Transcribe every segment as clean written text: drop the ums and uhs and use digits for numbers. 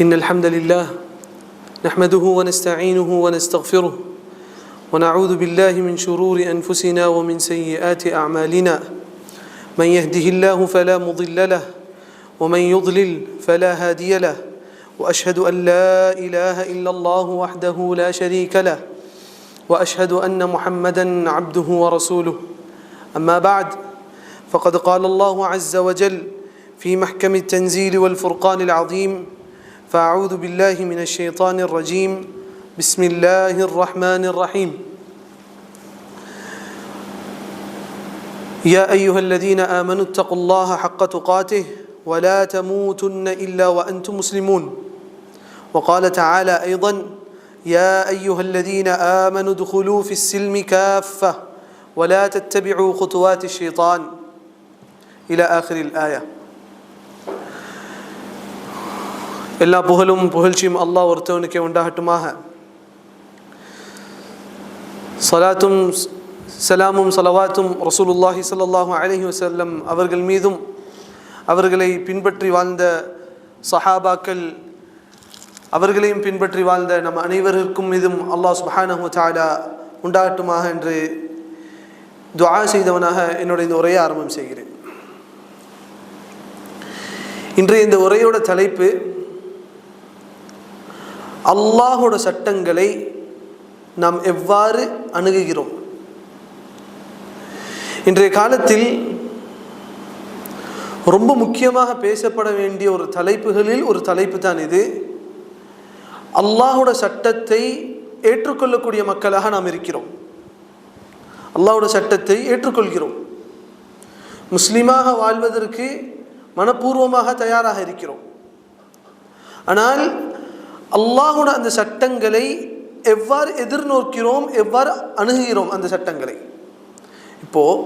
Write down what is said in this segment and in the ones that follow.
إن الحمد لله نحمده ونستعينه ونستغفره ونعوذ بالله من شرور أنفسنا ومن سيئات أعمالنا من يهده الله فلا مضل له ومن يضلل فلا هادي له وأشهد أن لا إله إلا الله وحده لا شريك له وأشهد أن محمدا عبده ورسوله أما بعد فقد قال الله عز وجل في محكم التنزيل والفرقان العظيم فأعوذ بالله من الشيطان الرجيم بسم الله الرحمن الرحيم يا أيها الذين آمنوا اتقوا الله حق تقاته ولا تموتن إلا وأنتم مسلمون وقال تعالى أيضا يا أيها الذين آمنوا ادخلوا في السلم كافة ولا تتبعوا خطوات الشيطان إلى آخر الآية. எல்லா புகழும் புகழ்ச்சியும் அல்லாஹ் ஒருத்தவனுக்கே உண்டாகட்டுமாக. சலாத்தும் சலாமும் சலவாத்தும் ரசூலுல்லாஹி ஸல்லல்லாஹு அலைஹி வஸல்லம் அவர்கள் மீதும் அவர்களை பின்பற்றி வாழ்ந்த சஹாபாக்கள் அவர்களையும் பின்பற்றி வாழ்ந்த நம் அனைவருக்கும் மீதும் அல்லாஹ் சுப்ஹானஹு வ தஆலா உண்டாகட்டுமாக என்று துஆ செய்தவனாக என்னுடைய இந்த உரையை ஆரம்பம் செய்கிறேன். இன்றைய இந்த உரையோட தலைப்பு அல்லாஹோட சட்டங்களை நாம் எவ்வாறு அணுகுகிறோம். இன்றைய காலத்தில் ரொம்ப முக்கியமாக பேசப்பட வேண்டிய ஒரு தலைப்புகளில் ஒரு தலைப்பு தான் இது. அல்லாஹோட சட்டத்தை ஏற்றுக்கொள்ளக்கூடிய மக்களாக நாம் இருக்கிறோம். அல்லாஹோட சட்டத்தை ஏற்றுக்கொள்கிறோம். முஸ்லிமாக வாழ்வதற்கு மனப்பூர்வமாக தயாராக இருக்கிறோம். ஆனால் அல்லாஹோட அந்த சட்டங்களை எவ்வாறு எதிர்நோக்கிறோம், எவ்வாறு அணுகுகிறோம் அந்த சட்டங்களை. இப்போது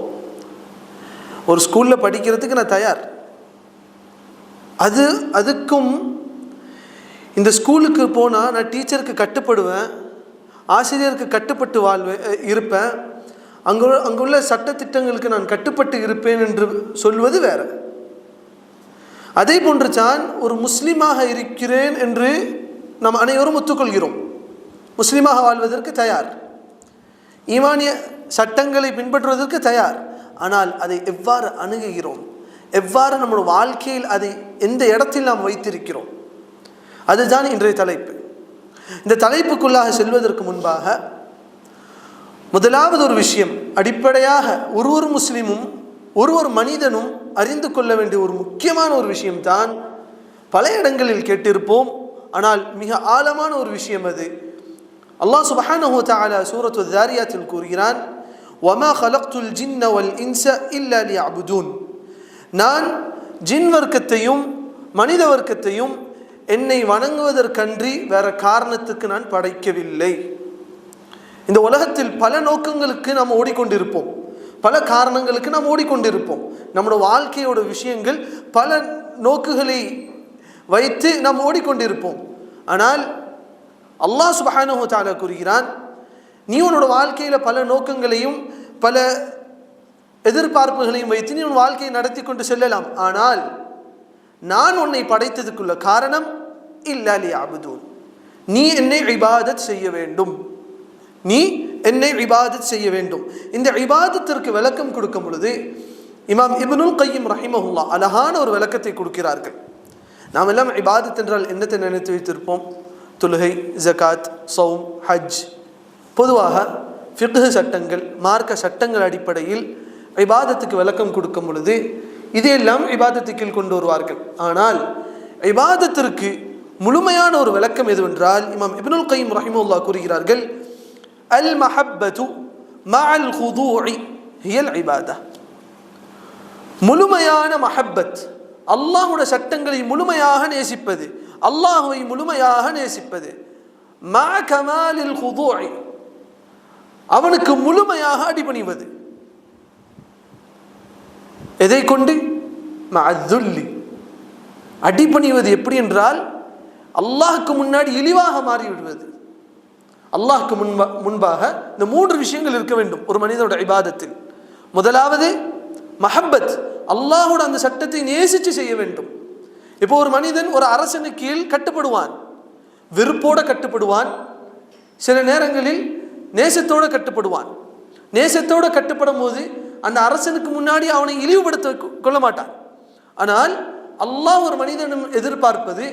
ஒரு ஸ்கூலில் படிக்கிறதுக்கு நான் தயார். அதுக்கும் இந்த ஸ்கூலுக்கு போனால் நான் டீச்சருக்கு கட்டுப்படுவேன், ஆசிரியருக்கு கட்டுப்பட்டு இருப்பேன், அங்குள்ள சட்டத்திட்டங்களுக்கு நான் கட்டுப்பட்டு இருப்பேன் என்று சொல்வது வேறு. அதே போன்று தான் ஒரு முஸ்லீமாக இருக்கிறேன் என்று நாம் அனைவரும் ஒத்துக்கொள்கிறோம். முஸ்லீமாக வாழ்வதற்கு தயார், ஈமானிய சட்டங்களை பின்பற்றுவதற்கு தயார். ஆனால் அதை எவ்வாறு அணுகுகிறோம், எவ்வாறு நம்முடைய வாழ்க்கையில் அதை எந்த இடத்தில் நாம் வைத்திருக்கிறோம், அதுதான் இன்றைய தலைப்பு. இந்த தலைப்புக்குள்ளாக செல்வதற்கு முன்பாக முதலாவது ஒரு விஷயம், அடிப்படையாக ஒரு முஸ்லீமும் ஒரு மனிதனும் அறிந்து கொள்ள வேண்டிய ஒரு முக்கியமான ஒரு விஷயம்தான். பல இடங்களில் கேட்டிருப்போம், ஆனால் மிக ஆழமான ஒரு விஷயம் அது. அல்லாஹ் சுப்ஹானஹு வ தஆலா சூரத்து ذாரியாத்தில் கூறுகிறான், வமா خلقتுல் ஜின்ன வல் இன்ஸ இல்லா லியஅபுதூன். நான் ஜின் வர்க்கத்தையும் மனித வர்க்கத்தையும் என்னை வணங்குவதற்கன்றி வேற காரணத்துக்கு நான் படைக்கவில்லை. இந்த உலகத்தில் பல நோக்கங்களுக்கு நாம் ஓடிக்கொண்டிருப்போம், பல காரணங்களுக்கு நாம் ஓடிக்கொண்டிருப்போம். நம்முடைய வாழ்க்கையோட விஷயங்கள் பல நோக்குகளை வைத்து நாம் ஓடிக்கொண்டிருப்போம். ஆனால் அல்லாஹ் சுப்ஹானஹு வ தஆலா கூறுகிறான், நீ உன்னோட வாழ்க்கையில் பல நோக்கங்களையும் பல எதிர்பார்ப்புகளையும் வைத்து நீ உன் வாழ்க்கையை நடத்தி கொண்டு செல்லலாம். ஆனால் நான் உன்னை படைத்ததுக்குள்ள காரணம் இல்லா லியஅபுதூன், நீ என்னை இபாதத் செய்ய வேண்டும், நீ என்னை இபாதத் செய்ய வேண்டும். இந்த இபாதத்திற்கு விளக்கம் கொடுக்கும் பொழுது இமாம் இப்னுல் கய்யிம் ரஹிமஹுல்லாஹ் அழகான ஒரு விளக்கத்தை கொடுக்கிறார்கள். நாம் எல்லாம் இபாதத் என்றால் என்னத்தை நினைத்து வைத்திருப்போம்? தொழுகை, ஜகாத், சௌம், ஹஜ். பொதுவாக ஃபிக்ஹ் சட்டங்கள், மார்க்க சட்டங்கள் அடிப்படையில் இபாதத்துக்கு விளக்கம் கொடுக்கும் பொழுது இதையெல்லாம் இபாதத்துக்கு கொண்டு வருவார்கள். ஆனால் இபாதத்திற்கு முழுமையான ஒரு விளக்கம் எதுவென்றால் இமாம் இப்னுல் கய்யிம் ரஹிமஹுல்லாஹ் கூறுகிறார்கள், அல் மஹப்பது மஅல் குதூஇ ஹியல் இபாதா. முழுமையான மஹப்பத், அல்லாஹ்வுடைய சட்டங்களை முழுமையாக நேசிப்பது, அல்லாஹ்வை முழுமையாக நேசிப்பது, மஅ கமாலில் குதூஇ, அவனுக்கு முழுமையாக அடிபணிவது. எதை கொண்டு? மஅதுல்லி, அடிபணிவது எப்படி என்றால் அல்லாஹ்க்கு முன்னாடி இழிவாக மாறிவிடுவது. அல்லாஹ்க்கு முன்பாக இந்த மூன்று விஷயங்கள் இருக்க வேண்டும் ஒரு மனிதனோட இபாதத்தில். முதலாவது மஹப்பத், அல்லாஹ்வோட அந்த சட்டத்தை நேசித்து செய்ய வேண்டும். இப்போ ஒரு மனிதன் ஒரு அரசனு கீழ் கட்டுப்படுவான், வெறுப்போட கட்டுப்படுவான், சில நேரங்களில் நேசத்தோட கட்டுப்படுவான். நேசத்தோட கட்டுப்படும் போது அந்த அரசனுக்கு முன்னாடி அவனை இழிவுபடுத்த கொள்ள மாட்டான். ஆனால் அல்லாஹ் ஒரு மனிதனும் எதிர்பார்ப்பது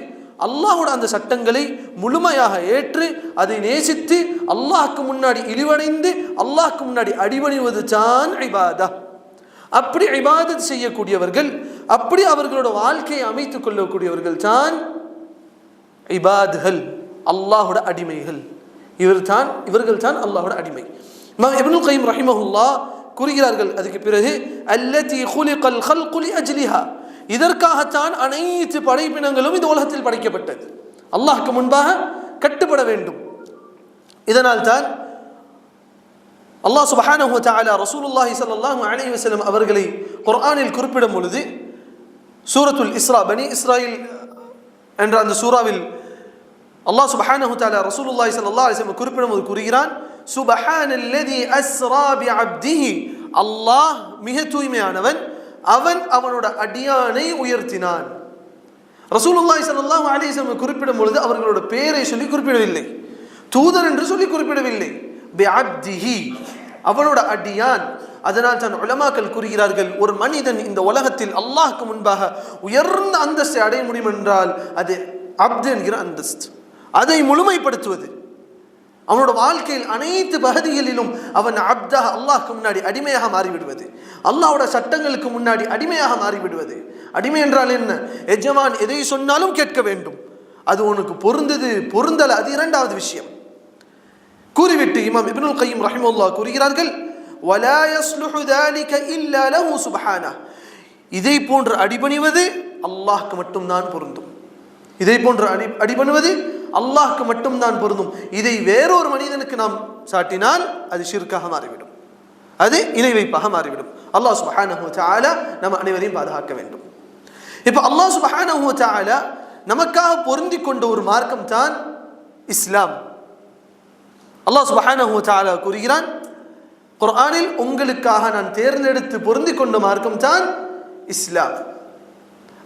அல்லாஹோட அந்த சட்டங்களை முழுமையாக ஏற்று அதை நேசித்து அல்லாஹ்க்கு முன்னாடி இழிவடைந்து அல்லாஹ்க்கு முன்னாடி அடிபணிவது தான் இபாதா. அப்படி இபாதத் செய்யக்கூடியவர்கள், அப்படி அவர்களோட வாழ்க்கையை அமைத்துக் கொள்ளக்கூடியவர்கள் தான் இபாத்கள், அல்லாஹோட அடிமைகள். இவர்கள் தான் அல்லாஹோட அடிமை. இமாம் இப்னுல் கய்யிம் ரஹிமஹுல்லாஹ் கூறுகிறார்கள், அதுக்கு பிறகு அல்லதி குலிகல் கல்கு லிஅஜ்லிஹா, இதற்காகத்தான் அனைத்து படைப்பினங்களும் இந்த உலகத்தில் படைக்கப்பட்டது. அல்லாஹ்க்கு முன்பாக கட்டுப்பட வேண்டும். இதனால் தான் அல்லாஹ் சுப்ஹானஹு வ தஆலா ரசூலுல்லாஹி ஸல்லல்லாஹு அலைஹி வஸல்லம் அவர்களை குர்ஆனில் குறிப்பிடும் பொழுது சூரத்துல் இஸ்ரா, பனி இஸ்ராயில் என்ற அந்த சூராவில் அல்லாஹ் சுப்ஹானஹு வ தஆலா ரசூலுல்லாஹி ஸல்லல்லாஹு அலைஹி வஸல்லம் குறிப்பிடும் போது கூறுகிறான், சுப்ஹானல்லதி அஸ்ரா பிஅப்திஹி, அல்லாஹ் மிக தூய்மையானவன், அவன் அவனோட அடியானை உயர்த்தினான். ரசூலுல்லாஹி ஸல்லல்லாஹு அலைஹி வஸல்லம் குறிப்பிடும் பொழுது அவர்களோட பெயரை சொல்லி குறிப்பிடவில்லை, தூதர் என்று சொல்லி குறிப்பிடவில்லை, பிஅப்திஹி, அவனோட அடியான். அதனால் தான் உலமாக்கள் கூறுகிறார்கள், ஒரு மனிதன் இந்த உலகத்தில் அல்லாஹ்க்கு முன்பாக உயர்ந்த அந்தஸ்தை அடைய முடியும் என்றால் அது அப்து என்கிற அந்தஸ்து. அதை முழுமைப்படுத்துவது, அவனோட வாழ்க்கையில் அனைத்து பகுதிகளிலும் அவன் அப்தாக அல்லாஹ்க்கு முன்னாடி அடிமையாக மாறிவிடுவது, அல்லாஹோட சட்டங்களுக்கு முன்னாடி அடிமையாக மாறிவிடுவது. அடிமை என்றால் என்ன? எஜமான் எதை சொன்னாலும் கேட்க வேண்டும், அது உனக்கு பொருந்தது பொருந்தல, அது இரண்டாவது விஷயம். கூறிவிட்டு இமாம் இப்னுல் கய்யிம் ரஹிமஹுல்லாஹ் கூறுகிறார்கள், வலா யஸ்லுஹு ذلك இல்லா லஹு சுப்ஹானஹு, இதை போன்று அடிபணிவது அல்லாஹ்க்கு மட்டும் தான் பொருந்தும். இதை போன்று அடிபணிவது அல்லாஹ்க்கு மட்டும் தான் பொருந்தும். இதை வேறொரு மனிதனுக்கு நாம் சாட்டினால் அது ஷிர்காக மாறிவிடும், அது இணை வைப்பாக மாறிவிடும். அல்லாஹ் சுப்ஹானஹு வ தஆலா நம்ம அனைவரையும் பாதுகாக்க வேண்டும். இப்போ அல்லாஹ் சுப்ஹானஹு வ தஆலா நமக்காக பொருந்தி கொண்ட ஒரு மார்க்கம் தான் இஸ்லாம். அல்லாஹ் சுப்ஹானஹு வ தஆலா கூறுகிறான் குர்ஆனில், உங்களுக்காக நான் தேர்ந்தெடுத்து பொருந்தி கொண்ட மார்க்கம் தான் இஸ்லாம்.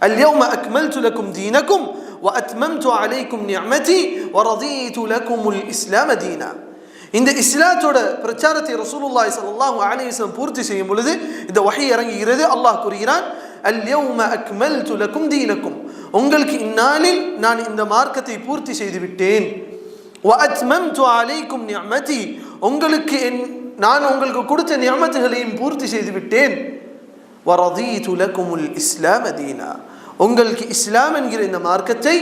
اليوم أكملت لكم دينكم وأتممت عليكم نعمتي ورضيت لكم الإسلام دينا. இந்த இஸ்லாத்தோட பிரச்சாரத்தை ரசூலுல்லாஹி ஸல்லல்லாஹு அலைஹி வஸல்லம் பூர்த்தி செய்யும் பொழுது இந்த வஹி இறங்குகிறது. அல்லாஹ் கூறுகிறான், اليوم أكملت لكم دينكم, உங்களுக்கு இந்நாளில் நான் இந்த மார்க்கத்தை பூர்த்தி செய்து விட்டேன். وأتممت عليكم نعمتي, நான் உங்களுக்கு கொடுத்த நிஅமத்துகளையும் பூர்த்தி செய்து விட்டேன். وَرَضِيتُ لَكُمُ الْإِسْلَامَ دِينًا, உங்களுக்கு இஸ்லாம் என்கிற இந்த மார்க்கத்தை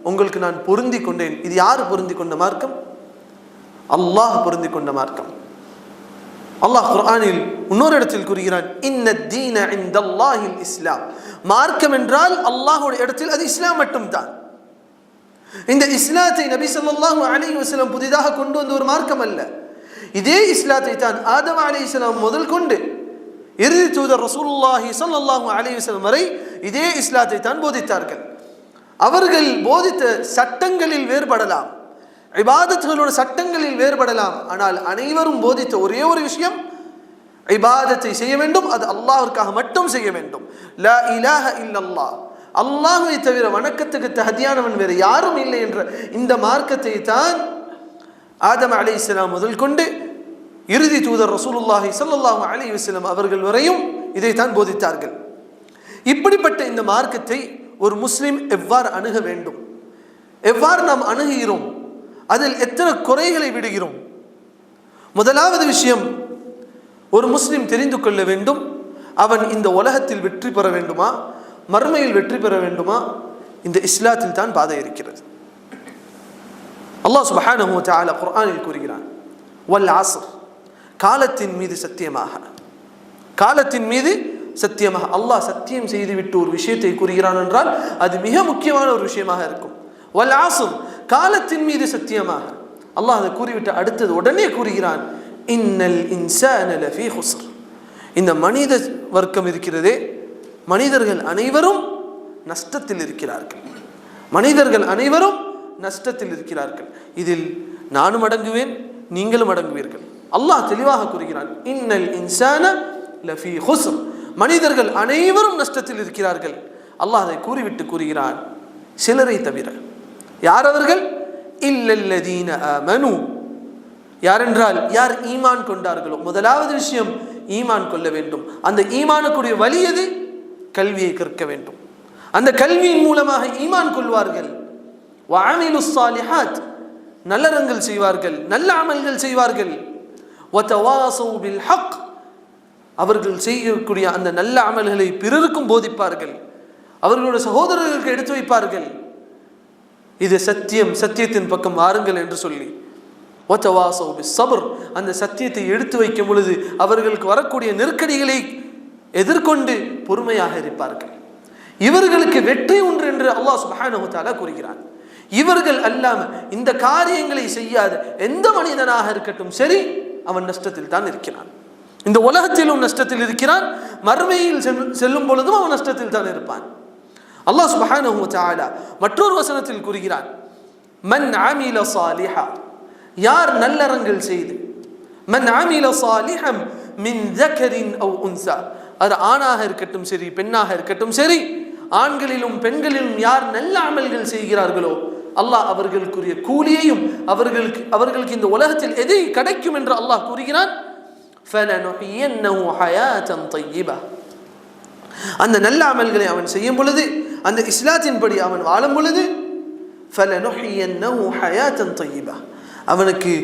உங்களுக்கு நான் பொருந்தி கொண்டேன். இது யார் பொருந்தி கொண்ட மார்க்கம்? அல்லாஹ் பொருந்தி கொண்ட மார்க்கம். அல்லாஹ் குர்ஆனில் இன்னொரு இடத்தில் கூறுகிறான், இன்ன தீன இன்தல்லாஹில் இஸ்லாம், மார்க்கம் என்றால் அல்லாஹ்வோட இடத்தில் அது இஸ்லாம் மட்டும்தான். இந்த இஸ்லாத்தை நபி ஸல்லல்லாஹு அலைஹி வஸல்லம் புதிதாக கொண்டு வந்த ஒரு மார்க்கம் அல்ல. இதே இஸ்லாத்தை தான் ஆதம் அலைஹிஸ்ஸலாம் முதல் கொண்டு இறுதி தூதர் ரசூலுல்லாஹி ஸல்லல்லாஹு அலைஹி வஸல்லம் வரை இதே இஸ்லாத்தை தான் போதித்தார்கள். அவர்கள் போதித்த சட்டங்களில் வேறுபடலாம், இபாதத்துகளோட சட்டங்களில் வேறுபடலாம், ஆனால் அனைவரும் போதித்த ஒரே ஒரு விஷயம், இபாதத்தை செய்ய வேண்டும், அது அல்லாஹ்விற்காக மட்டும் செய்ய வேண்டும். லா இலாஹ இல்லல்லாஹ், அல்லாஹ்வை தவிர வணக்கத்துக்கு தகுதியானவன் வேறு யாரும் இல்லை என்ற இந்த மார்க்கத்தை தான் ஆதம் அலைஹிஸ்ஸலாம் முதல் கொண்டு இறுதி தூதர் ரசூலுல்லாஹி ஸல்லல்லாஹு அலைஹி வஸல்லம் அவர்கள் வரையும் இதைத்தான் போதித்தார்கள். இப்படிப்பட்ட இந்த மார்க்கத்தை ஒரு முஸ்லிம் எவ்வாறு அணுக வேண்டும், எவ்வாறு நாம் அணுகுகிறோம், அதில் எத்தனை குறைகளை விடுகிறோம்? முதலாவது விஷயம், ஒரு முஸ்லிம் தெரிந்து கொள்ள வேண்டும், அவன் இந்த உலகத்தில் வெற்றி பெற வேண்டுமா, மறுமையில் வெற்றி பெற வேண்டுமா, இந்த இஸ்லாத்தில் தான் பாதை இருக்கிறது. அல்லாஹ் சுப்ஹானஹு வ தஆலா குர்ஆனில் கூறுகிறான், வல் அஸ்ர், காலத்தின் மீது சத்தியமாக, காலத்தின் மீது சத்தியமாக. அல்லாஹ் சத்தியம் செய்துவிட்டு ஒரு விஷயத்தை கூறுகிறான் என்றால் அது மிக முக்கியமான ஒரு விஷயமாக இருக்கும். வல் அஸ்ர், காலத்தின் மீது சத்தியமாக. அல்லாஹ் அதை கூறிவிட்டு அடுத்தது உடனே கூறுகிறான், இன்னல் இன்சான லஃபீ குஸ்ர், இந்த மனித வர்க்கம் இருக்கிறதே, மனிதர்கள் அனைவரும் நஷ்டத்தில் இருக்கிறார்கள், மனிதர்கள் அனைவரும் நஷ்டத்தில் இருக்கிறார்கள். இதில் நானும் அடங்குவேன், நீங்களும் அடங்குவீர்கள். அல்லாஹ் தெளிவாக கூறுகிறான், இன்னல் இன்சான லஃபீ குஸ்ர், மனிதர்கள் அனைவரும் நஷ்டத்தில் இருக்கிறார்கள். அல்லாஹ் அதை கூறிவிட்டு கூறுகிறான், சிலரை தவிர. யார் அவர்கள்? இல்லல்லதீன ஆமனு. யாரென்றால் யார் ஈமான் கொண்டார்களோ. முதலாவது விஷயம் ஈமான் கொள்ள வேண்டும். அந்த ஈமானுக்குரிய வழி எது? கல்வியை கற்க வேண்டும். அந்த கல்வியின் மூலமாக ஈமான் கொள்வார்கள். வஅமிலுஸ் ஸாலிஹாத், நல்லறங்கள் செய்வார்கள், நல்ல அமல்கள் செய்வார்கள். வதவாஸௌ பில் ஹக், அவர்கள் செய்யக்கூடிய அந்த நல்ல அமல்களை பிறருக்கும் போதிப்பார்கள், அவர்களுடைய சகோதரர்களுக்கு எடுத்து வைப்பார்கள். இது சத்தியம், சத்தியத்தின் பக்கம் வாருங்கள் என்று சொல்லி. வதவாஸௌ பிஸ்ஸப்ர், அந்த சத்தியத்தை எடுத்து வைக்கும் பொழுது அவர்களுக்கு வரக்கூடிய நெருக்கடிகளை எதிர்கொண்டு பொறுமையாக இருப்பார்கள். இவர்களுக்கு வெற்றி உண்டு என்று அல்லாஹ் சுப்ஹானஹு வ தஆலா கூறுகிறான். இவர்கள் அல்லாம இந்த காரியங்களை செய்யாத எந்த மனிதனாக இருக்கட்டும் சரி, அவன் நஷ்டத்தில் தான் இருக்கிறான். இந்த உலகத்திலும் நஷ்டத்தில் இருக்கிறான், மறுமையில் செல்லும் பொழுதும் அவன் நஷ்டத்தில் தான் இருப்பான். அல்லாஹ் சுப்ஹானஹு வ தஆலா மற்றொரு வசனத்தில் கூறுகிறான், மன் அமில ஸாலிஹா, யார் நல்லறங்கள் செய்து, மன் அமில ஸாலிஹம் மின் ذكரின் அவ் உன்ஸா, அது ஆணாக இருக்கட்டும் சரி, பெண்ணாக இருக்கட்டும் சரி, ஆண்களிலும் பெண்களிலும் யார் நல்ல அமல்கள் செய்கிறார்களோ அல்லாஹ் அவர்களுக்குரிய கூலியையும் அவர்களுக்கு இந்த உலகத்தில் எதை கிடைக்கும் என்று அல்லாஹ் கூறுகிறான். ஃபலனுஹியன்னஹு ஹயாத்தன் தய்யிபா, அந்த நல்ல அமல்களை அவன் செய்யும் பொழுது, அந்த இஸ்லாத்தின்படி அவன் வாழும் பொழுது, ஃபலனுஹியன்னஹு ஹயாத்தன் தய்யிபா, அவனுக்கு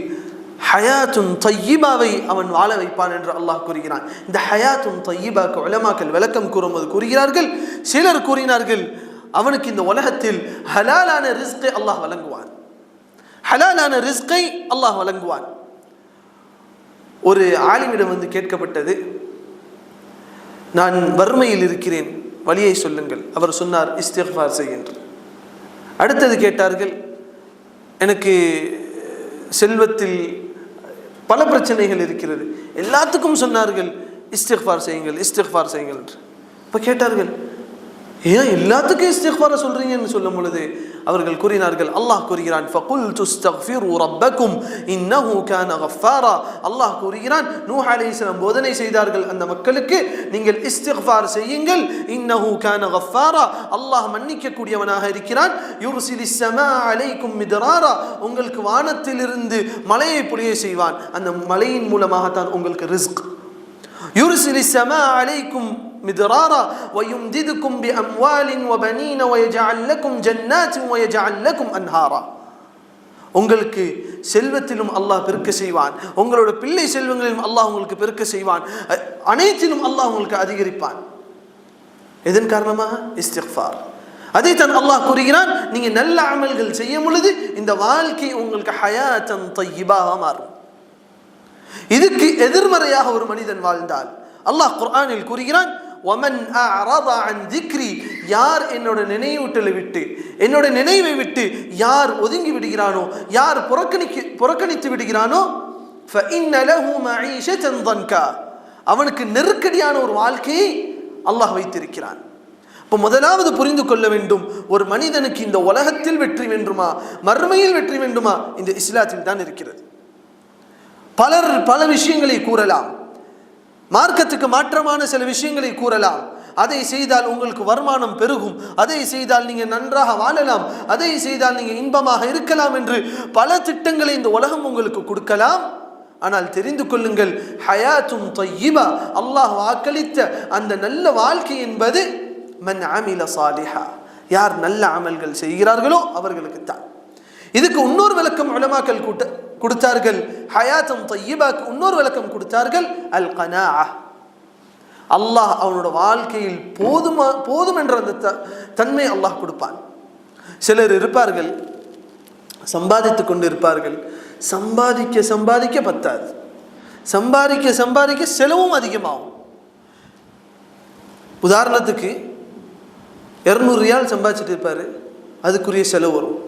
ஹயாத்துன் தய்யிபாவை அவன் வாழ வைப்பான் என்று அல்லாஹ் கூறுகிறான். இந்த ஹயாத்துன் தய்யிபாக்கு உலமாக்கள் விளக்கம் கூறும்போது கூறுகிறார்கள், சிலர் கூறினார்கள் அவனுக்கு இந்த உலகத்தில் ஹலாலான ரிஸ்கை அல்லாஹ் வழங்குவான், ஹலாலான ரிஸ்கை அல்லாஹ் வழங்குவான். ஒரு ஆலிமிடம் வந்து கேட்கப்பட்டது, நான் வறுமையில் இருக்கிறேன், வழியை சொல்லுங்கள். அவர் சொன்னார், இஸ்திக்ஃபார் செய்கின்ற. அடுத்தது கேட்டார்கள், எனக்கு செல்வத்தில் பல பிரச்சனைகள் இருக்கிறது. எல்லாத்துக்கும் சொன்னார்கள் இஸ்திக்ஃபார் செய்யுங்கள், இஸ்திக்ஃபார் செய்யுங்கள் என்று. இப்போ கேட்டார்கள், ஏன் எல்லாத்துக்கும் இஸ்திக்ஃபார சொல்றீங்கன்னு சொல்லும் பொழுது அவர்கள் கூறினார்கள், அல்லாஹ் கூறுகிறான், ஃபகுல்து இஸ்தக்ஃபிரு ரப்பக்கும் இன்னஹு கான கஃபாரா. அல்லாஹ் கூறுகிறான், நூஹ் அலைஹிஸ்ஸலாம் போதனை செய்தார்கள் அந்த மக்களுக்கு, நீங்கள் இஸ்திக்ஃபார் செய்யுங்கள், இன்னஹு கான கஃபாரா, அல்லாஹ் மன்னிக்க கூடியவனாக இருக்கிறான். யுர்சிலிஸ் ஸமா அலைக்கும் மித்ராரா, உங்களுக்கு வானத்திலிருந்து மழையை பொழிய செய்வான், அந்த மழையின் மூலமாக தான் உங்களுக்கு ரிஸ்க். யுர்சிலிஸ் ஸமா அலைக்கும் மித்ராரா வயும்திதுக்கும் பிஅம்வாலின் வபனீன வயஜஅல் லக்கும் ஜன்னாத்தின் வயஜஅல் லக்கும் அன்ஹாரா, உங்களுக்கு செல்வத்திலும் அல்லாஹ் பெருக்க செய்வான், உங்களோட பிள்ளை செல்வங்களிலும் அல்லாஹ் உங்களுக்கு பெருக்க செய்வான், அனைத்திலும் அல்லாஹ் உங்களுக்கு அதிகரிப்பான். இதன் காரணமாக இஸ்திக்ஃபார். அதைத்தான் அல்லாஹ் கூறுகிறான், நீங்க நல்ல அமல்கள் செய்யும் பொழுது இந்த வாழ்க்கை உங்களுக்கு ஹயாத்தன் தய்யிபாக மாறும். இதுக்கு எதிர்மறையாக ஒரு மனிதன் வாழ்ந்தால் அல்லாஹ் குர்ஆனில் கூறுகிறான், وَمَنْ أَعْرَضَ عَنْ ذِكْرِي, யார் என்னோட நினைவூட்டலை விட்டு, என்னோட நினைவை விட்டு யார் ஒதுங்கி விடுகிறானோ, யார் புறக்கணித்து விடுகிறானோ, فَإِنَّ لَهُ مَعِيشَةً ضَنْكَا, அவனுக்கு நெருக்கடியான ஒரு வாழ்க்கையை அல்லாஹ் வைத்திருக்கிறான். இப்போ முதலாவது புரிந்து கொள்ள வேண்டும், ஒரு மனிதனுக்கு இந்த உலகத்தில் வெற்றி வேண்டுமா, மறுமையில் வெற்றி வேண்டுமா, இந்த இஸ்லாத்தில் தான் இருக்கிறது. பலர் பல விஷயங்களை கூறலாம், மார்க்கத்துக்கு மாற்றமான சில விஷயங்களை கூறலாம். அதை செய்தால் உங்களுக்கு வருமானம் பெருகும், அதை செய்தால் நீங்க நன்றாக வாழலாம், அதை செய்தால் நீங்க இன்பமாக இருக்கலாம் என்று பல திட்டங்களை இந்த உலகம் உங்களுக்கு கொடுக்கலாம். ஆனால் தெரிந்து கொள்ளுங்கள், ஹயாத்தும் தய்யிபா, அல்லாஹ் வாக்களித்த அந்த நல்ல வாழ்க்கை என்பது மன் அமில சாலிஹா, யார் நல்ல அமல்கள் செய்கிறார்களோ அவர்களுக்கு தான். இதுக்கு இன்னொரு விளக்கம் உலமாக்கள் கொடுத்தார்கள். ஹயாத்தும் தய்யிபாக்கு இன்னொரு விளக்கம் கொடுத்தார்கள், அல் கனாஅ, அல்லாஹ் அவனோட வாழ்க்கையில் போதும் என்ற அந்த தன்மை அல்லாஹ் கொடுப்பான். சிலர் இருப்பார்கள், சம்பாதித்து கொண்டு இருப்பார்கள், சம்பாதிக்க சம்பாதிக்க பத்தாது, சம்பாதிக்க சம்பாதிக்க செலவும் அதிகமாகும். உதாரணத்துக்கு 200 ரியால் சம்பாதிச்சுட்டு இருப்பார், அதுக்குரிய செலவு வரும்.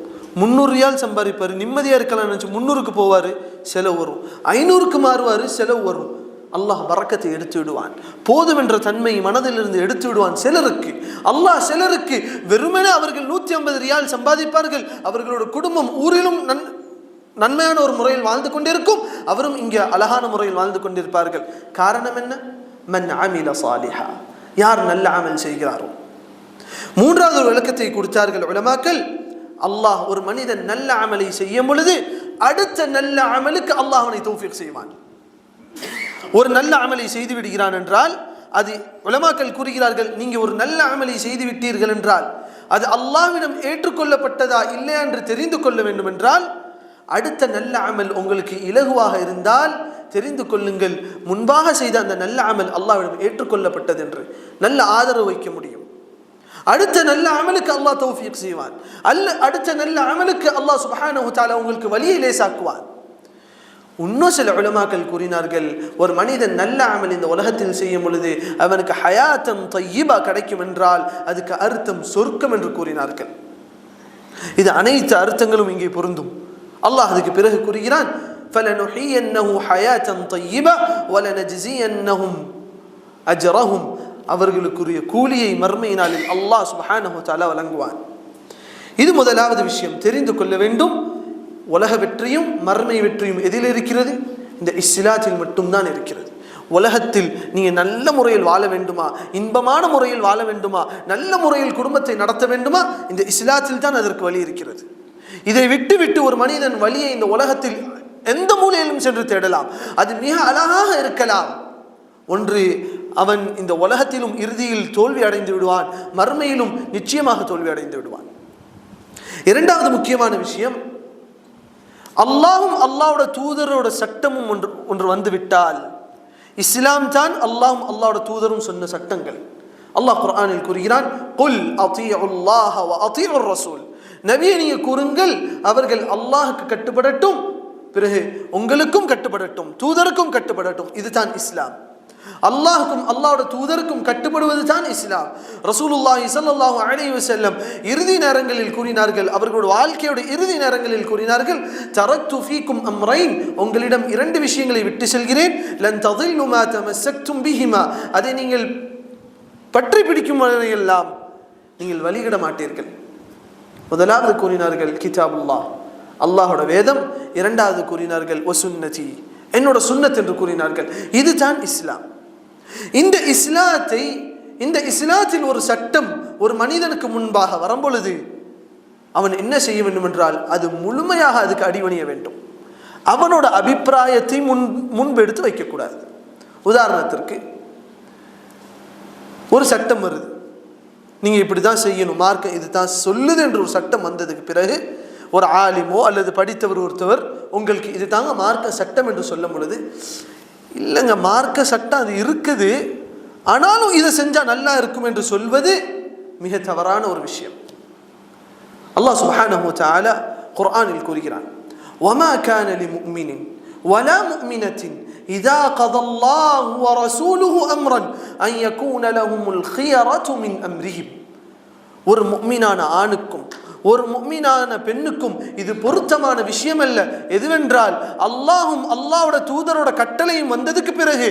300 ரியால் சம்பாதிப்பார், நிம்மதியாக இருக்கலாம் நினச்சி 300க்கு போவார், செலவு வரும். 500க்கு மாறுவார், செலவு வரும். அல்லாஹ் பரக்கத்தை எடுத்து விடுவான், போதும் என்ற தன்மை மனதிலிருந்து எடுத்து விடுவான். சிலருக்கு அல்லாஹ், சிலருக்கு வெறுமனே அவர்கள் 150 ரியால் சம்பாதிப்பார்கள், அவர்களோட குடும்பம் ஊரிலும் நன்மையான ஒரு முறையில் வாழ்ந்து கொண்டிருக்கும், அவரும் இங்கே அழகான முறையில் வாழ்ந்து கொண்டிருப்பார்கள். காரணம் என்ன? மன் அமில சாலிஹா, யார் நல்ல அமல் செய்கிறாரோ. மூன்றாவது ஒரு விளக்கத்தை கொடுத்தார்கள் உலமாக்கள். அல்லாஹ் ஒரு மனிதன் நல்ல அமலை செய்யும் பொழுது அடுத்த நல்ல அமலுக்கு அல்லாஹ் அவனை தௌஃபீக் செய்வான். ஒரு நல்ல அமலை செய்து விடுகிறான் என்றால் அது உலமாக்கள் கூறுகிறார்கள், நீங்க ஒரு நல்ல அமலை செய்து விட்டீர்கள் என்றால் அது அல்லாஹ்விடம் ஏற்றுக்கொள்ளப்பட்டதா இல்லையா என்று தெரிந்து கொள்ள வேண்டும் என்றால் அடுத்த நல்ல அமல் உங்களுக்கு இலகுவாக இருந்தால் தெரிந்து கொள்ளுங்கள், முன்பாக செய்த அந்த நல்ல அமல் அல்லாஹ்விடம் ஏற்றுக்கொள்ளப்பட்டது என்று நல்ல ஆதரவு வைக்க முடியும். அடுத்த நல்ல அமலுக்கு அல்லாஹ் தௌஃபீக் செய்வான். அடுத்த நல்ல அமலுக்கு அல்லாஹ் சுப்ஹானஹு வ தஆலா உங்களுக்கு வழியை லேசாக்குவான். இன்னும் சில உலமாக்கள் கூறினார்கள், ஒரு மனிதன் நல்ல அமல் இந்த உலகத்தில் செய்யும் பொழுது அவனுக்கு ஹயாத்தம் தய்யிபா கிடைக்கும் என்றால் அதுக்கு அர்த்தம் சொர்க்கம் என்று கூறினார்கள். இது அனைத்து அர்த்தங்களும் இங்கே பொருந்தும். அல்லாஹ் அதுக்கு பிறகு கூறுகிறான், فَلَنُحْيِيَنَّهُ حَيَاةً طَيِّبَةً وَلَنَجْزِيَنَّهُمْ أَجْرَهُمْ அவர்களுக்குரிய கூலியை மறுமை நாளில் அல்லாஹ் சுப்ஹானஹு வ தஆலா வழங்குவான். இது முதலாவது விஷயம் தெரிந்து கொள்ள வேண்டும். உலக வெற்றியும் மறுமை வெற்றியும் எதில் இருக்கிறது? இந்த இஸ்லாத்தில் மட்டும்தான் இருக்கிறது. உலகத்தில் நீங்க நல்ல முறையில் வாழ வேண்டுமா, இன்பமான முறையில் வாழ வேண்டுமா, நல்ல முறையில் குடும்பத்தை நடத்த வேண்டுமா, இந்த இஸ்லாத்தில் தான் அதற்கு வழி இருக்கிறது. இதை விட்டு விட்டு ஒரு மனிதன் வழியை இந்த உலகத்தில் எந்த மூலையிலும் சென்று தேடலாம். அது மிக அழகாக இருக்கலாம். ஒன்று, அவன் இந்த உலகத்திலும் இறுதியில் தோல்வி அடைந்து விடுவான், மறுமையிலும் நிச்சயமாக தோல்வி அடைந்து விடுவான். இரண்டாவது முக்கியமான விஷயம், அல்லாஹும் அல்லாஹ்வோட தூதரோட சட்டமும் ஒன்று வந்துவிட்டால் இஸ்லாம் தான் அல்லாஹும் அல்லாஹ்வோட தூதரும் சொன்ன சட்டங்கள். அல்லாஹ் குர்ஆனில் கூறுகிறான், குல் அத்தீஉல்லாஹ வ அத்தீஉர் ரசூல், நபியே நீங்க கூறுங்கள் அவர்கள் அல்லாஹ்வுக்கு கட்டுப்படட்டும், பிறகு உங்களுக்கும் கட்டுப்படட்டும், தூதருக்கும் கட்டுப்படட்டும். இதுதான் இஸ்லாம். அல்லாஹ்வுக்கும் அல்லாஹ்வோட தூதருக்கும் கட்டுப்படுவது தான் இஸ்லாம். ரசூலுல்லாஹி ஸல்லல்லாஹு அலைஹி வஸல்லம் இறுதி நேரங்களில் கூறினார்கள், அவர்களுடைய வாழ்க்கையோட இறுதி நேரங்களில் கூறினார்கள், தரக்து ஃபீக்கும் அம்ரைன், உங்களிடம் இரண்டு விஷயங்களை விட்டு செல்கிறேன், லன் ததில்லு மா தமஸக்தும் பிஹிமா, அதை நீங்கள் பற்றி பிடிக்கும் வரையெல்லாம் நீங்கள் வழிகிட மாட்டீர்கள். முதலாவது கூறினார்கள் கிதாபுல்லாஹ், அல்லாஹ்வோட வேதம். இரண்டாவது கூறினார்கள் வசுன்னதி, என்னோட சுன்னத் என்று கூறினார்கள். இதுதான் இஸ்லாம். இந்த இஸ்லாத்தில் ஒரு சட்டம் ஒரு மனிதனுக்கு முன்பாக வரும்பொழுது அவன் என்ன செய்ய வேண்டும் என்றால் அது முழுமையாக அதுக்கு அடிபணிய வேண்டும். அவனோட அபிப்பிராயத்தை முன்பெடுத்து வைக்கக்கூடாது. உதாரணத்திற்கு ஒரு சட்டம் வருது, நீங்க இப்படிதான் செய்யணும், மார்க்கம் இதுதான் சொல்லுது என்று ஒரு சட்டம் வந்ததுக்கு பிறகு ஒரு ஆலிமோ அல்லது படித்தவர் ஒருத்தவர் உங்களுக்கு இது தாங்க மார்க்க சட்டம் என்று சொல்லும் பொழுது, இல்லைங்க மார்க்க சட்டம் அது இருக்குது, ஆனாலும் இதை செஞ்சா நல்லா இருக்கும் என்று சொல்வது மிக தவறான ஒரு விஷயம். அல்லாஹ் சுப்ஹானஹு வ தஆலா குர்ஆனில் கூறுகிறான், வமா கான லிமுஃமினின் வலா முஃமினத்தின் இதா கதல்லாஹு வ ரசூலுஹு அம்ரன் அன் யகூன லஹுமுல் கியரத்து மின் அம்ரிஹிம், ஒரு முஃமினான ஆணுக்கும் ஒரு முஃமினான பெண்ணுக்கும் இது பொருத்தமான விஷயம் அல்ல. எதுவென்றால் அல்லாஹும் அல்லாஹ்வோட தூதரோட கட்டளையும் வந்ததுக்கு பிறகு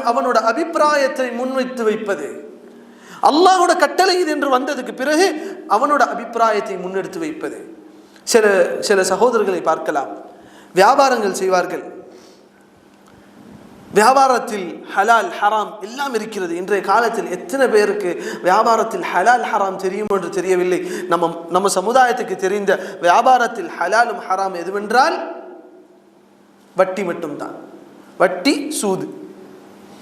அவனோட அபிப்பிராயத்தை முன்வைத்து வைப்பது. அல்லாஹ்வோட கட்டளை இது என்று வந்ததுக்கு பிறகு அவனோட அபிப்பிராயத்தை முன்னெடுத்து வைப்பது. சில சகோதரர்களை பார்க்கலாம், வியாபாரங்கள் செய்வார்கள், வியாபாரத்தில் ஹலால் ஹராம் எல்லாம் இருக்கிறது. இன்றைய காலத்தில் எத்தனை பேருக்கு வியாபாரத்தில் ஹலால் ஹராம் தெரியும் என்று தெரியவில்லை. நம்ம சமுதாயத்துக்கு தெரிந்த வியாபாரத்தில் ஹலாலும் ஹராம் எதுவென்றால் வட்டி மட்டும்தான். வட்டி, சூது,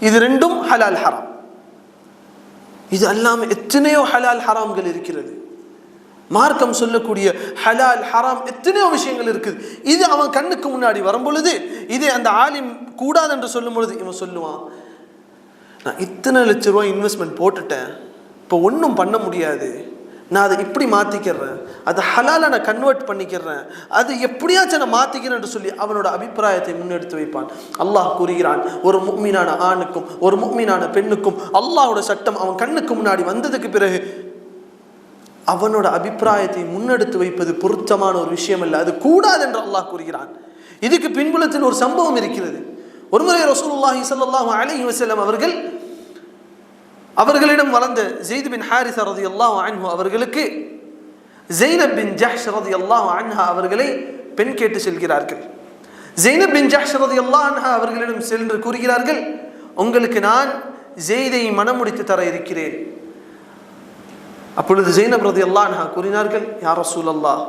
இது ரெண்டும் ஹலால் ஹராம். இது அல்லாமல் எத்தனையோ ஹலால் ஹராம்கள் இருக்கிறது. மார்க்கம் சொல்லக்கூடிய ஹலால் ஹராம் எத்தனையோ விஷயங்கள் இருக்குது. இது அவன் கண்ணுக்கு முன்னாடி வரும் பொழுது, இதே அந்த ஆலிம் கூடாது என்று சொல்லும் பொழுது இவன் சொல்லுவான், நான் இத்தனை லட்ச ரூபாய் இன்வெஸ்ட்மெண்ட் போட்டுட்டேன், இப்போ ஒன்றும் பண்ண முடியாது, நான் அதை இப்படி மாற்றிக்கிறேன், அதை ஹலாலை நான் கன்வெர்ட் பண்ணிக்கிறேன், அது எப்படியாச்சும் நான் மாற்றிக்கிறேன் என்று சொல்லி அவனோட அபிப்பிராயத்தை முன்னெடுத்து வைப்பான். அல்லாஹ் கூறுகிறான், ஒரு முஃமினான ஆணுக்கும் ஒரு முஃமினான பெண்ணுக்கும் அல்லாஹ்வோட சட்டம் அவன் கண்ணுக்கு முன்னாடி வந்ததுக்கு பிறகு அவனோட அபிப்பிராயத்தை முன்னெடுத்து வைப்பது பொருத்தமான ஒரு விஷயம் அல்ல, அது கூடாது என்று அல்லாஹ் கூறுகிறான். இதுக்கு பின்புலத்தில் ஒரு சம்பவம் இருக்கிறது. ஒருமுறை ரசூலுல்லாஹி ஸல்லல்லாஹு அலைஹி வஸல்லம் அவர்களிடம் வளர்ந்த ஸெய்த் பின் ஹாரிஸா ரலியல்லாஹு அன்ஹு அவர்களுக்கு ஸைனப் பின் ஜஹ்ஷ் ரலியல்லாஹு அன்ஹா அவர்களை பெண் கேட்டு செல்கிறார்கள். ஸைனப் பின் ஜஹ்ஷ் ரலியல்லாஹு அன்ஹா அவர்களிடம் சென்று கூறுகிறார்கள், உங்களுக்கு நான் ஸெய்தை மணமுடித்து தர இருக்கிறேன், அப்பொழுது ஜெய்னப் ரலியல்லாஹு அன்ஹா கூறினார்கள், யா ரசூலல்லாஹ்,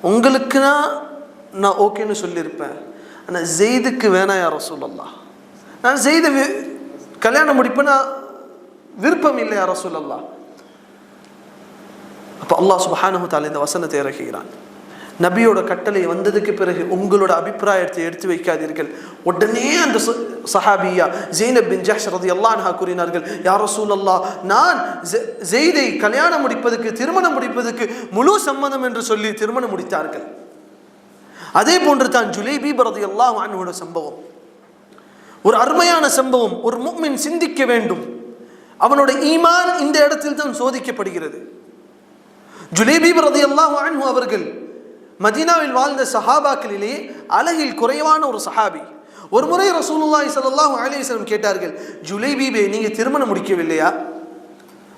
உங்களுக்குனா நான் ஓகேன்னு சொல்லியிருப்பேன், ஆனால் ஜெய்துக்கு வேணாம் யா ரசூலல்லாஹ், நான் ஜெய்தை கல்யாணம் முடிப்பேன்னா விருப்பம் இல்லை யா ரசூலல்லாஹ். அப்போ அல்லாஹ் சுப்ஹானஹு வ தஆலா இந்த வசனத்தை இறக்குகிறான், நபியோட கட்டளை வந்ததுக்கு பிறகு உங்களோட அபிப்பிராயத்தை எடுத்து வைக்காதீர்கள். உடனே அந்த சஹாபியா ஜெய்னப் பின் ஜஹ்ஷ் ரலியல்லாஹு அன்ஹா கூறினார்கள், யா ரசூலல்லாஹ், நான் ஜெய்தை கல்யாணம் முடிப்பதற்கு திருமணம் முடிப்பதற்கு முழு சம்மதம் என்று சொல்லி திருமணம் முடித்தார்கள். அதே போன்று தான் ஜுலைபீப் ரலியல்லாஹு அன்ஹுவோட சம்பவம் ஒரு அருமையான சம்பவம். ஒரு முஃமின் சிந்திக்க வேண்டும், அவனோட ஈமான் இந்த இடத்தில் தான் சோதிக்கப்படுகிறது. ஜுலைபீப் ரலியல்லாஹு அன்ஹு அவர்கள் மதீனாவில் வாழ்ந்த சஹாபாக்களிலே அழகில் குறைவான ஒரு சஹாபி. ஒரு முறை ரசூலுல்லாஹி ஸல்லல்லாஹு அலைஹி வஸல்லம் கேட்டார்கள், ஜுலைபீபே, நீங்க திருமணம் முடிக்கவில்லையா?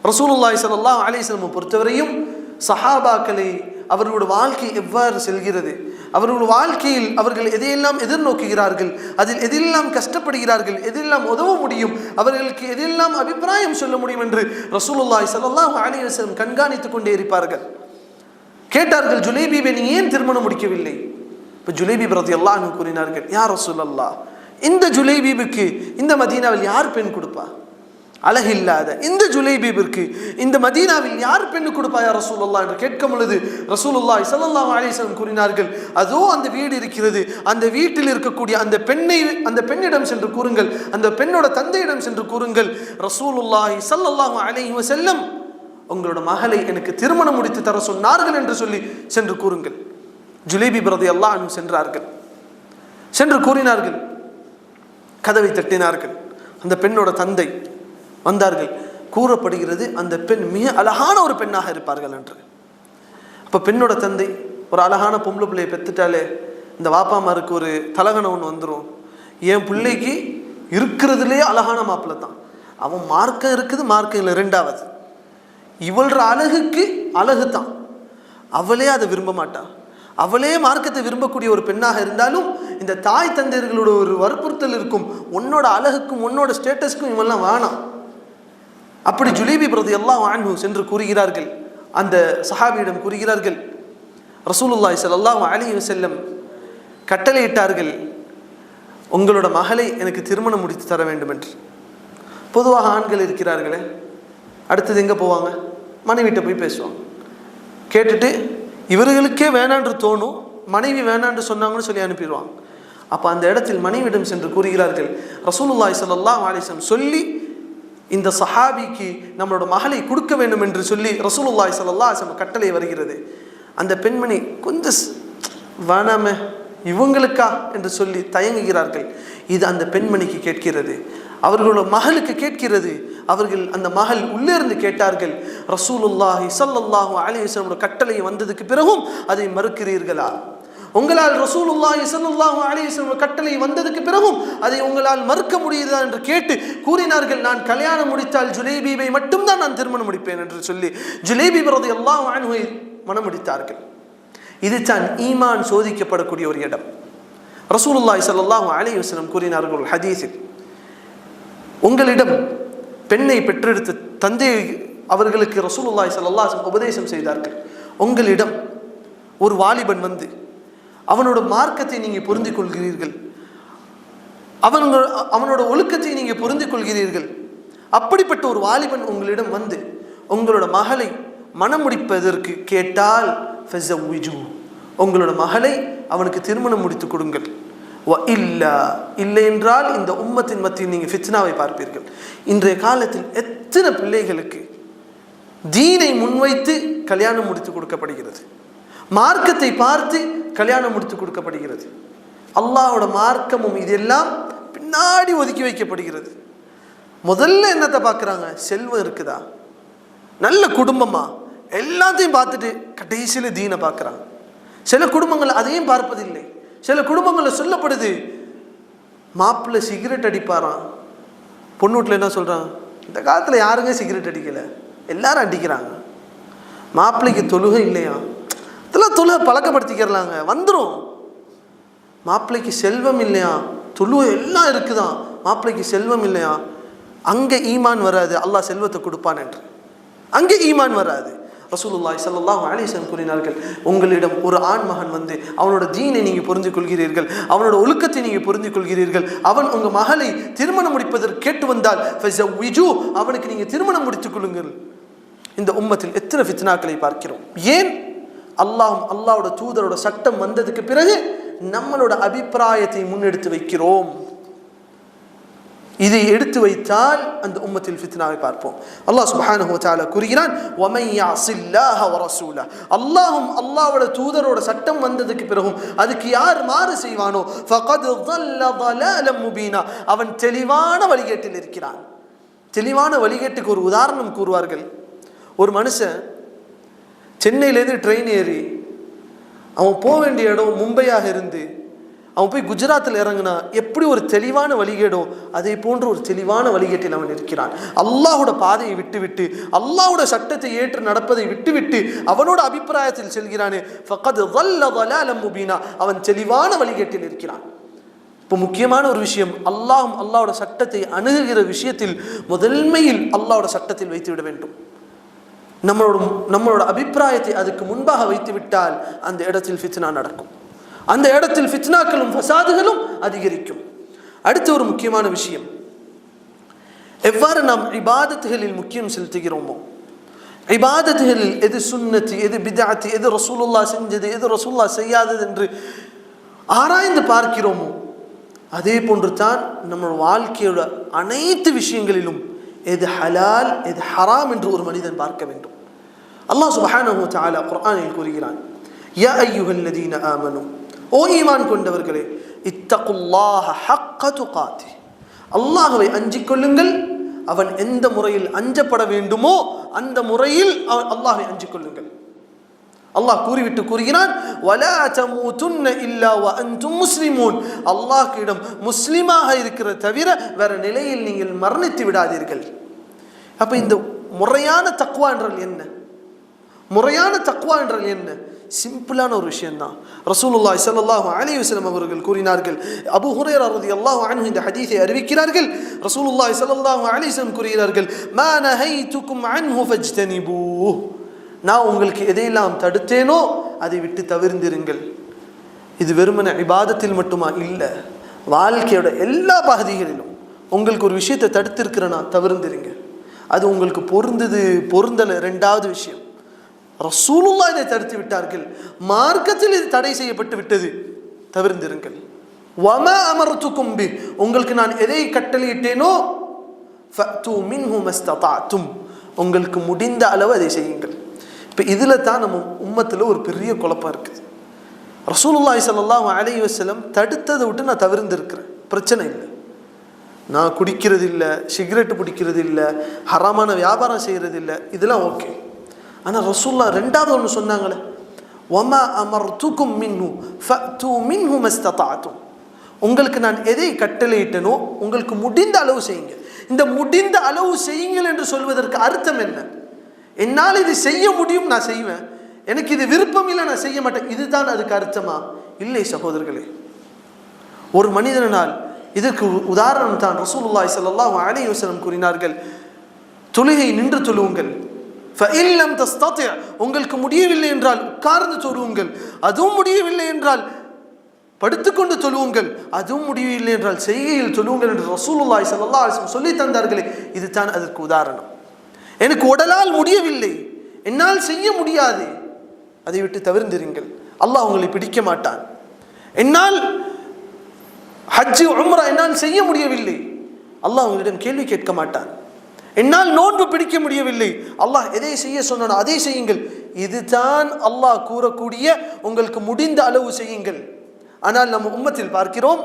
ரசூலுல்லாஹி ஸல்லல்லாஹு அலைஹி வஸல்லம் பொறுத்தவரையும் சஹாபாக்களை அவர்களோட வாழ்க்கை எவ்வாறு செல்கிறது, அவர்களோட வாழ்க்கையில் அவர்கள் எதையெல்லாம் எதிர்நோக்குகிறார்கள், அதில் எதெல்லாம் கஷ்டப்படுகிறார்கள், எதெல்லாம் உதவ முடியும், அவர்களுக்கு எதெல்லாம் அபிப்பிராயம் சொல்ல முடியும் என்று ரசூலுல்லாஹி ஸல்லல்லாஹு அலைஹி வஸல்லம் கண்காணித்துக் கொண்டே இருப்பார்கள். கேட்டார்கள், ஜுலைபீபே, நீ ஏன் திருமணம் முடிக்கவில்லை? இப்போ ஜுலைபீப் ரலியல்லாஹு அன்ஹு கூறினார்கள், யா ரசூலல்லாஹ், இந்த ஜுலைபீபுக்கு இந்த மதீனாவில் யார் பெண் கொடுப்பா? அழகில்லாத இந்த ஜுலைபீபிற்கு இந்த மதீனாவில் யார் பெண்ணு கொடுப்பா யா ரசூலுல்லாஹ் என்று கேட்கும் பொழுது ரசூலுல்லாஹி ஸல்லல்லாஹு அலைஹி வஸல்லம் கூறினார்கள், அதோ அந்த வீடு இருக்கிறது, அந்த வீட்டில் இருக்கக்கூடிய அந்த பெண்ணிடம் சென்று கூறுங்கள், அந்த பெண்ணோட தந்தையிடம் சென்று கூறுங்கள், ரசூலுல்லாஹி ஸல்லல்லாஹு அலைஹி வஸல்லம் உங்களோட மகளை எனக்கு திருமணம் முடித்து தர சொன்னார்கள் என்று சொல்லி சென்று கூறுங்கள். ஜுலைபீப் ரலியல்லாஹு அன்ஹு சென்றார்கள். சென்று கூறினார்கள், கதவை தட்டினார்கள். அந்த பெண்ணோட தந்தை வந்தார்கள். கூறப்படுகிறது அந்த பெண் மிக அழகான ஒரு பெண்ணாக இருப்பார்கள் என்று. அப்போ பெண்ணோட தந்தை, ஒரு அழகான பொம்பளை பிள்ளையை பெற்றுட்டாலே இந்த வாப்பாமாருக்கு ஒரு தலகணம் ஒன்று வந்துடும், என் பிள்ளைக்கு இருக்கிறதுலே அழகான மாப்பிள்ளை தான், அவன் மார்க்கம் இருக்குது, மார்க்கம் இல்லை, ரெண்டாவது இவள்ற அழகுக்கு அழகு தான், அவளே அதை விரும்ப மாட்டா, அவளே மார்க்கத்தை விரும்பக்கூடிய ஒரு பெண்ணாக இருந்தாலும் இந்த தாய் தந்தையர்களோட ஒரு வற்புறுத்தல் இருக்கும், உன்னோட அழகுக்கும் உன்னோட ஸ்டேட்டஸ்க்கும் இவெல்லாம் வேணாம். அப்படி ஜுலைபீப் ரலியல்லாஹு அன்ஹு சென்று கூறுகிறார்கள், அந்த சஹாபியிடம் கூறுகிறார்கள், ரசூலுல்லாஹி ஸல்லல்லாஹு அலைஹி வஸல்லம் கட்டளையிட்டார்கள், உங்களோட மகளை எனக்கு திருமணம் முடித்து தர வேண்டும் என்று. பொதுவாக ஆண்கள் இருக்கிறார்களே, அடுத்தது எங்கே போவாங்க? மனைவிட்ட போய் பேசுவாங்க. கேட்டுட்டு இவர்களுக்கே வேணான்று தோணும், மனைவி வேணான்று சொன்னாங்கன்னு சொல்லி அனுப்பிடுவாங்க. அப்போ அந்த இடத்தில் மனைவியிடம் சென்று கூறுகிறார்கள், ரசூலுல்லாஹி ஸல்லல்லாஹு அலைஹி வஸல்லம் சொல்லி இந்த சஹாபிக்கு நம்மளோட மகளை கொடுக்க வேண்டும் என்று சொல்லி ரசூலுல்லாஹி ஸல்லல்லாஹு அலைஹி வஸல்லம் கட்டளை வருகிறது. அந்த பெண்மணி கொஞ்சம் வேணாமே இவங்களுக்கா என்று சொல்லி தயங்குகிறார்கள். இது அந்த பெண்மணிக்கு கேட்கிறது, அவர்களோட மகளுக்கு கேட்கிறது. அவர்கள் அந்த மகள் உள்ளே இருந்து கேட்டார்கள், ரசூலுல்லாஹி ஸல்லல்லாஹு அலைஹி வஸல்லம் கட்டளை வந்ததுக்கு பிறகும் அதை மறுக்கிறீர்களா? உங்களால் ரசூலுல்லாஹி ஸல்லல்லாஹு அலைஹி வஸல்லம் கட்டளை வந்ததுக்கு பிறகும் அதை உங்களால் மறுக்க முடியுதா என்று கேட்டு கூறினார்கள், நான் கல்யாணம் முடித்தால் ஜுலைபீபை மட்டும்தான் நான் திருமணம் முடிப்பேன் என்று சொல்லி ஜுலைபீப் ரலியல்லாஹு அன்ஹு மனம் முடித்தார்கள். இதுதான் ஈமான் சோதிக்கப்படக்கூடிய ஒரு இடம். ரசூலுல்லாஹி ஸல்லல்லாஹு அலைஹி வஸல்லம் கூறினார்கள் ஹதீஸில், உங்களிடம் பெண்ணை பெற்றெடுத்த தந்தை அவர்களுக்கு ரசூலுல்லாஹி ஸல்லல்லாஹு அலைஹி வஸல்லம் உபதேசம் செய்தார்கள், உங்களிடம் ஒரு வாலிபன் வந்து அவனோட மார்க்கத்தை நீங்கள் புரிந்து கொள்கிறீர்கள், அவனோட ஒழுக்கத்தை நீங்கள் புரிந்து கொள்கிறீர்கள், அப்படிப்பட்ட ஒரு வாலிபன் உங்களிடம் வந்து உங்களோட மகளை மனம் முடிப்பதற்கு கேட்டால் ஃபஸவ்விஜு, உங்களோட மகளை அவனுக்கு திருமணம் முடித்து கொடுங்கள். இல்லை என்றால் இந்த உம்மத்தின் மத்தியில் நீங்கள் ஃபித்னாவை பார்ப்பீர்கள். இன்றைய காலத்தில் எத்தனை பிள்ளைகளுக்கு தீனை முன்வைத்து கல்யாணம் முடித்து கொடுக்கப்படுகிறது, மார்க்கத்தை பார்த்து கல்யாணம் முடித்து கொடுக்கப்படுகிறது. அல்லாஹ்வோட மார்க்கமும் இதெல்லாம் பின்னாடி ஒதுக்கி வைக்கப்படுகிறது. முதல்ல என்னத்தை பார்க்குறாங்க? செல்வம் இருக்குதா, நல்ல குடும்பமா, எல்லாத்தையும் பார்த்துட்டு கடைசியில் தீனை பார்க்குறாங்க. சில குடும்பங்கள் அதையும் பார்ப்பதில்லை. சில குடும்பங்களில் சொல்லப்படுது, மாப்பிள்ளை சிகரெட் அடிப்பாராம், பொண்ணு வீட்டில் என்ன சொல்கிறாங்க, இந்த காலத்தில் யாருங்க சிகரெட் அடிக்கலை, எல்லாரும் அடிக்கிறாங்க. மாப்பிள்ளைக்கு தொழுகை இல்லையா, இதெல்லாம் தொழுகை பழக்கப்படுத்திக்கிறலாங்க, வந்துடும். மாப்பிள்ளைக்கு செல்வம் இல்லையா, தொழுகை எல்லாம் இருக்குதான், மாப்பிள்ளைக்கு செல்வம் இல்லையா, அங்கே ஈமான் வராது, அல்லாஹ் செல்வத்தை கொடுப்பான் என்று அங்கே ஈமான் வராது. ரசூலுல்லாஹி ஸல்லல்லாஹு அலைஹி வஸல்லம் கூறினார்கள், உங்களிடம் ஒரு ஆண் மகன் வந்து அவனோட தீனை நீங்கள் புரிந்து கொள்கிறீர்கள், அவனோட ஒழுக்கத்தை நீங்கள் புரிந்து கொள்கிறீர்கள், அவன் உங்கள் மகளை திருமணம் முடிப்பதற்கு கேட்டு வந்தால் ஃபஸவ்விஜூ, அவனுக்கு நீங்கள் திருமணம் முடித்துக் கொள்ளுங்கள். இந்த உம்மத்தில் எத்தனை ஃபித்னாக்களை பார்க்கிறோம். ஏன்? அல்லாஹ்வோட தூதரோட சட்டம் வந்ததுக்கு பிறகு நம்மளோட அபிப்பிராயத்தை முன்னெடுத்து வைக்கிறோம். இதை எடுத்து வைத்தால் அந்த உம்மத்தில் ஃபித்னாவை பார்ப்போம். அல்லாஹ் சுப்ஹானஹு வ தஆலா கூறுகிறான், வமன் யஅஸில்லாஹ வ ரசூல, அல்லாஹ்வோட தூதரோட சட்டம் வந்ததுக்கு பிறகும் அதுக்கு யார் மாறு செய்வானோ ஃபகத் ضل ضلالا முபீனா, அவன் தெளிவான வழிகேட்டில் இருக்கிறான். தெளிவான வழிகேட்டுக்கு ஒரு உதாரணம் கூறுவார்கள். ஒரு மனுஷன் சென்னையிலேருந்து ட்ரெயின் ஏறி அவன் போக வேண்டிய இடம் மும்பையாக இருந்து அவன் போய் குஜராத்தில் இறங்கினா எப்படி ஒரு தெளிவான வழிகேடோ அதே போன்ற ஒரு தெளிவான வழிகேட்டில் அவன் இருக்கிறான். அல்லாஹோட பாதையை விட்டுவிட்டு அல்லாஹோட சட்டத்தை ஏற்று நடப்பதை விட்டுவிட்டு அவனோட அபிப்பிராயத்தில் செல்கிறானே ஃபகத் ضل ضلالا முபீனா, அவன் தெளிவான வழிகேட்டில் இருக்கிறான். இப்போ முக்கியமான ஒரு விஷயம், அல்லாஹோட சட்டத்தை அணுகுகிற விஷயத்தில் முதன்மையில் அல்லாஹோட சட்டத்தில் வைத்து விட வேண்டும். நம்மளோட அபிப்பிராயத்தை அதுக்கு முன்பாக வைத்து விட்டால் அந்த இடத்தில் ஃபித்னா நடக்கும். அந்த இடத்தில் ஃபித்னாக்களும் ஃபசாதுகளும் அதிகரிக்கும். அடுத்த ஒரு முக்கியமான விஷயம், எவ்வாறு நாம் இபாதத்துகளில் முக்கியம் செலுத்துகிறோமோ, இபாதத்துகளில் எது சுன்னத்து, எது பித்அத், எது ரசூலுல்லாஹ் செஞ்சது, எது ரசூலுல்லாஹ் செய்யாதது என்று ஆராய்ந்து பார்க்கிறோமோ, அதே போன்று தான் நம்ம வாழ்க்கையோட அனைத்து விஷயங்களிலும் எது ஹலால் எது ஹராம் என்று ஒரு மனிதன் பார்க்க வேண்டும். அல்லாஹ் சுப்ஹானஹு வ தஆலா குர்ஆனில் கூறுகிறான், யா அய்யுஹல்லதீன ஆமனூ, ஓ ஈமான் கொண்டவர்களே, இத்தகுல்லாஹ ஹக்க துகாத்தி, அல்லாஹ்வை அஞ்சிக் கொள்ளுங்கள், அவன் எந்த முறையில் அஞ்சப்பட வேண்டுமோ அந்த முறையில் அல்லாஹ்வை அஞ்சிக் கொள்ளுங்கள். அல்லாஹ் கூறிவிட்டு கூறுகிறான், வலா தமூதுன்ன இல்லா வ அன்தும் முஸ்லிமூன், அல்லாஹ்விடம் முஸ்லிமாக இருக்கிற தவிர வேற நிலையில் நீங்கள் மரணித்து விடாதீர்கள். அப்ப இந்த முறையான தக்வா என்றால் என்ன? முறையான தக்வா என்றால் என்ன? சிம்பிளான ஒரு விஷயம்தான். ரசூலுல்லாஹி ஸல்லல்லாஹு அலைஹி வஸல்லம் அவர்கள் கூறினார்கள், அபூ ஹுரைரா ரலியல்லாஹு அன்ஹு இந்த ஹதீஸை அறிவிக்கிறார்கள். ரசூலுல்லாஹி ஸல்லல்லாஹு அலைஹி வஸல்லம் கூறுகிறார்கள், மா நஹைதுக்கும் அன்ஹு ஃபஜ்தனிபூஹ், நான் உங்களுக்கு எதையெல்லாம் தடுத்தேனோ அதை விட்டு தவிர்ந்திருங்கள். இது வெறுமனே இபாதத்தில் மட்டுமா? இல்லை, வாழ்க்கையோட எல்லா பகுதிகளிலும் உங்களுக்கு ஒரு விஷயத்தை தடுத்திருக்கிறனா தவிர்ந்திருங்க. அது உங்களுக்கு பொருந்தலை. ரெண்டாவது விஷயம், ரசூலுல்லாஹ் இதை தடுத்து விட்டார்கள், மார்க்கத்தில் இது தடை செய்யப்பட்டு விட்டது, தவிர்ந்திருங்கள். வமா அமர்துக்கும் பி, உங்களுக்கு நான் எதை கட்டளையிட்டேனோ ஃபஅது மின்ஹு மஸ்ததஅதும், உங்களுக்கு முடிந்த அளவு அதை செய்யுங்கள். இப்போ இதில் தான் நம்ம உம்மத்தில் ஒரு பெரிய குழப்பம் இருக்குது. ரசூலுல்லாஹி ஸல்லல்லாஹு அலைஹி வஸல்லம் தடுத்ததை விட்டு நான் தவிர்ந்திருக்கிறேன், பிரச்சனை இல்லை. நான் குடிக்கிறது இல்லை, சிகரெட்டு பிடிக்கிறது இல்லை, ஹராமான வியாபாரம் செய்கிறது இல்லை, இதெல்லாம் ஓகே. ஆனால் ரசூலுல்லாஹ் ரெண்டாவது ஒன்று சொன்னாங்களே, வமா அமர்துக்கும் மின்ஹு ஃபஅது மின்ஹு மஸ்ததஅதும், உங்களுக்கு நான் எதை கட்டளையிட்டனோ உங்களுக்கு முடிந்த அளவு செய்யுங்க. இந்த முடிந்த அளவு செய்யுங்கள் என்று சொல்வதற்கு அர்த்தம் என்ன? என்னால் இது செய்ய முடியும், நான் செய்வேன், எனக்கு இது விருப்பம் இல்லை, நான் செய்ய மாட்டேன், இதுதான் அதுக்கு அர்த்தமா? இல்லை சகோதரர்களே. ஒரு மனிதனால் இதற்கு உதாரணம் தான் ரசூலுல்லாஹி ஸல்லல்லாஹு அலைஹி வஸல்லம் கூறினார்கள், தொழுகை நின்று தொழுவுங்கள், ஃபஇல்லம் தஸ்ததி, உங்களுக்கு முடியவில்லை என்றால் உட்கார்ந்து தொழுவுங்கள், அதுவும் முடியவில்லை என்றால் படுத்துக்கொண்டு தொழுவுங்கள், அதுவும் முடியவில்லை என்றால் செய்கையில் தொழுவுங்கள் என்று ரசூலுல்லாஹி ஸல்லல்லாஹு அலைஹி வஸல்லம் சொல்லி தந்தார்களே, இதுதான் அதற்கு உதாரணம். எனக்கு உடலால் முடியவில்லை, என்னால் செய்ய முடியாது, அதை விட்டு தவிர்ந்திருங்கள், அல்லாஹ் உங்களை பிடிக்க மாட்டான். என்னால் ஹஜ் உம்ரா என்னால் செய்ய முடியவில்லை, அல்லாஹ் உங்களிடம் கேள்வி கேட்க மாட்டான். என்னால் நோன்பு பிடிக்க முடியவில்லை, அல்லாஹ் எதை செய்ய சொன்னானோ அதை செய்யுங்கள், இதுதான் அல்லாஹ் கூறக்கூடிய உங்களுக்கு முடிந்த அளவு செய்யுங்கள். ஆனால் நம்ம உம்மத்தில் பார்க்கிறோம்,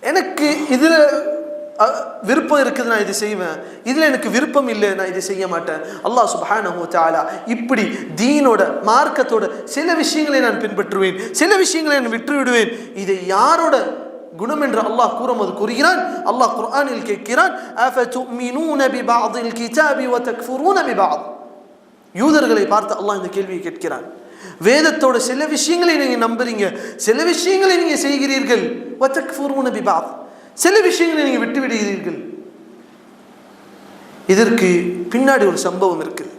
எனக்கு இதில் விருப்பம் இருக்குது, நான் இது செய்வேன், இதில் எனக்கு விருப்பம் இல்லை, நான் இதை செய்ய மாட்டேன். அல்லாஹ் சுப்ஹானஹு வ தஆலா இப்படி தீனோட மார்க்கத்தோட சில விஷயங்களை நான் பின்பற்றுவேன், சில விஷயங்களை நான் விட்டு விடுவேன், இதை யாரோட குணம் என்று அல்லாஹ் கூறுகிறான். அல்லாஹ் குர்ஆனில் கேட்கிறான், அஃபதுமினூன பிபஅதில் கிதாபி வ தக்ஃபுரூன பிபஅத், யூதர்களை பார்த்து அல்லாஹ் இந்த கேள்வியை கேட்கிறான். வேதத்தோட சில விஷயங்களை நீங்க நம்புறீங்க, சில விஷயங்களை நீங்க செய்கிறீர்கள், வ தக்ஃபுரூன பிபஅத், சில விஷயங்களை நீங்க விட்டு விடுகிறீர்கள். இதற்கு பின்னாடி ஒரு சம்பவம் இருக்குது.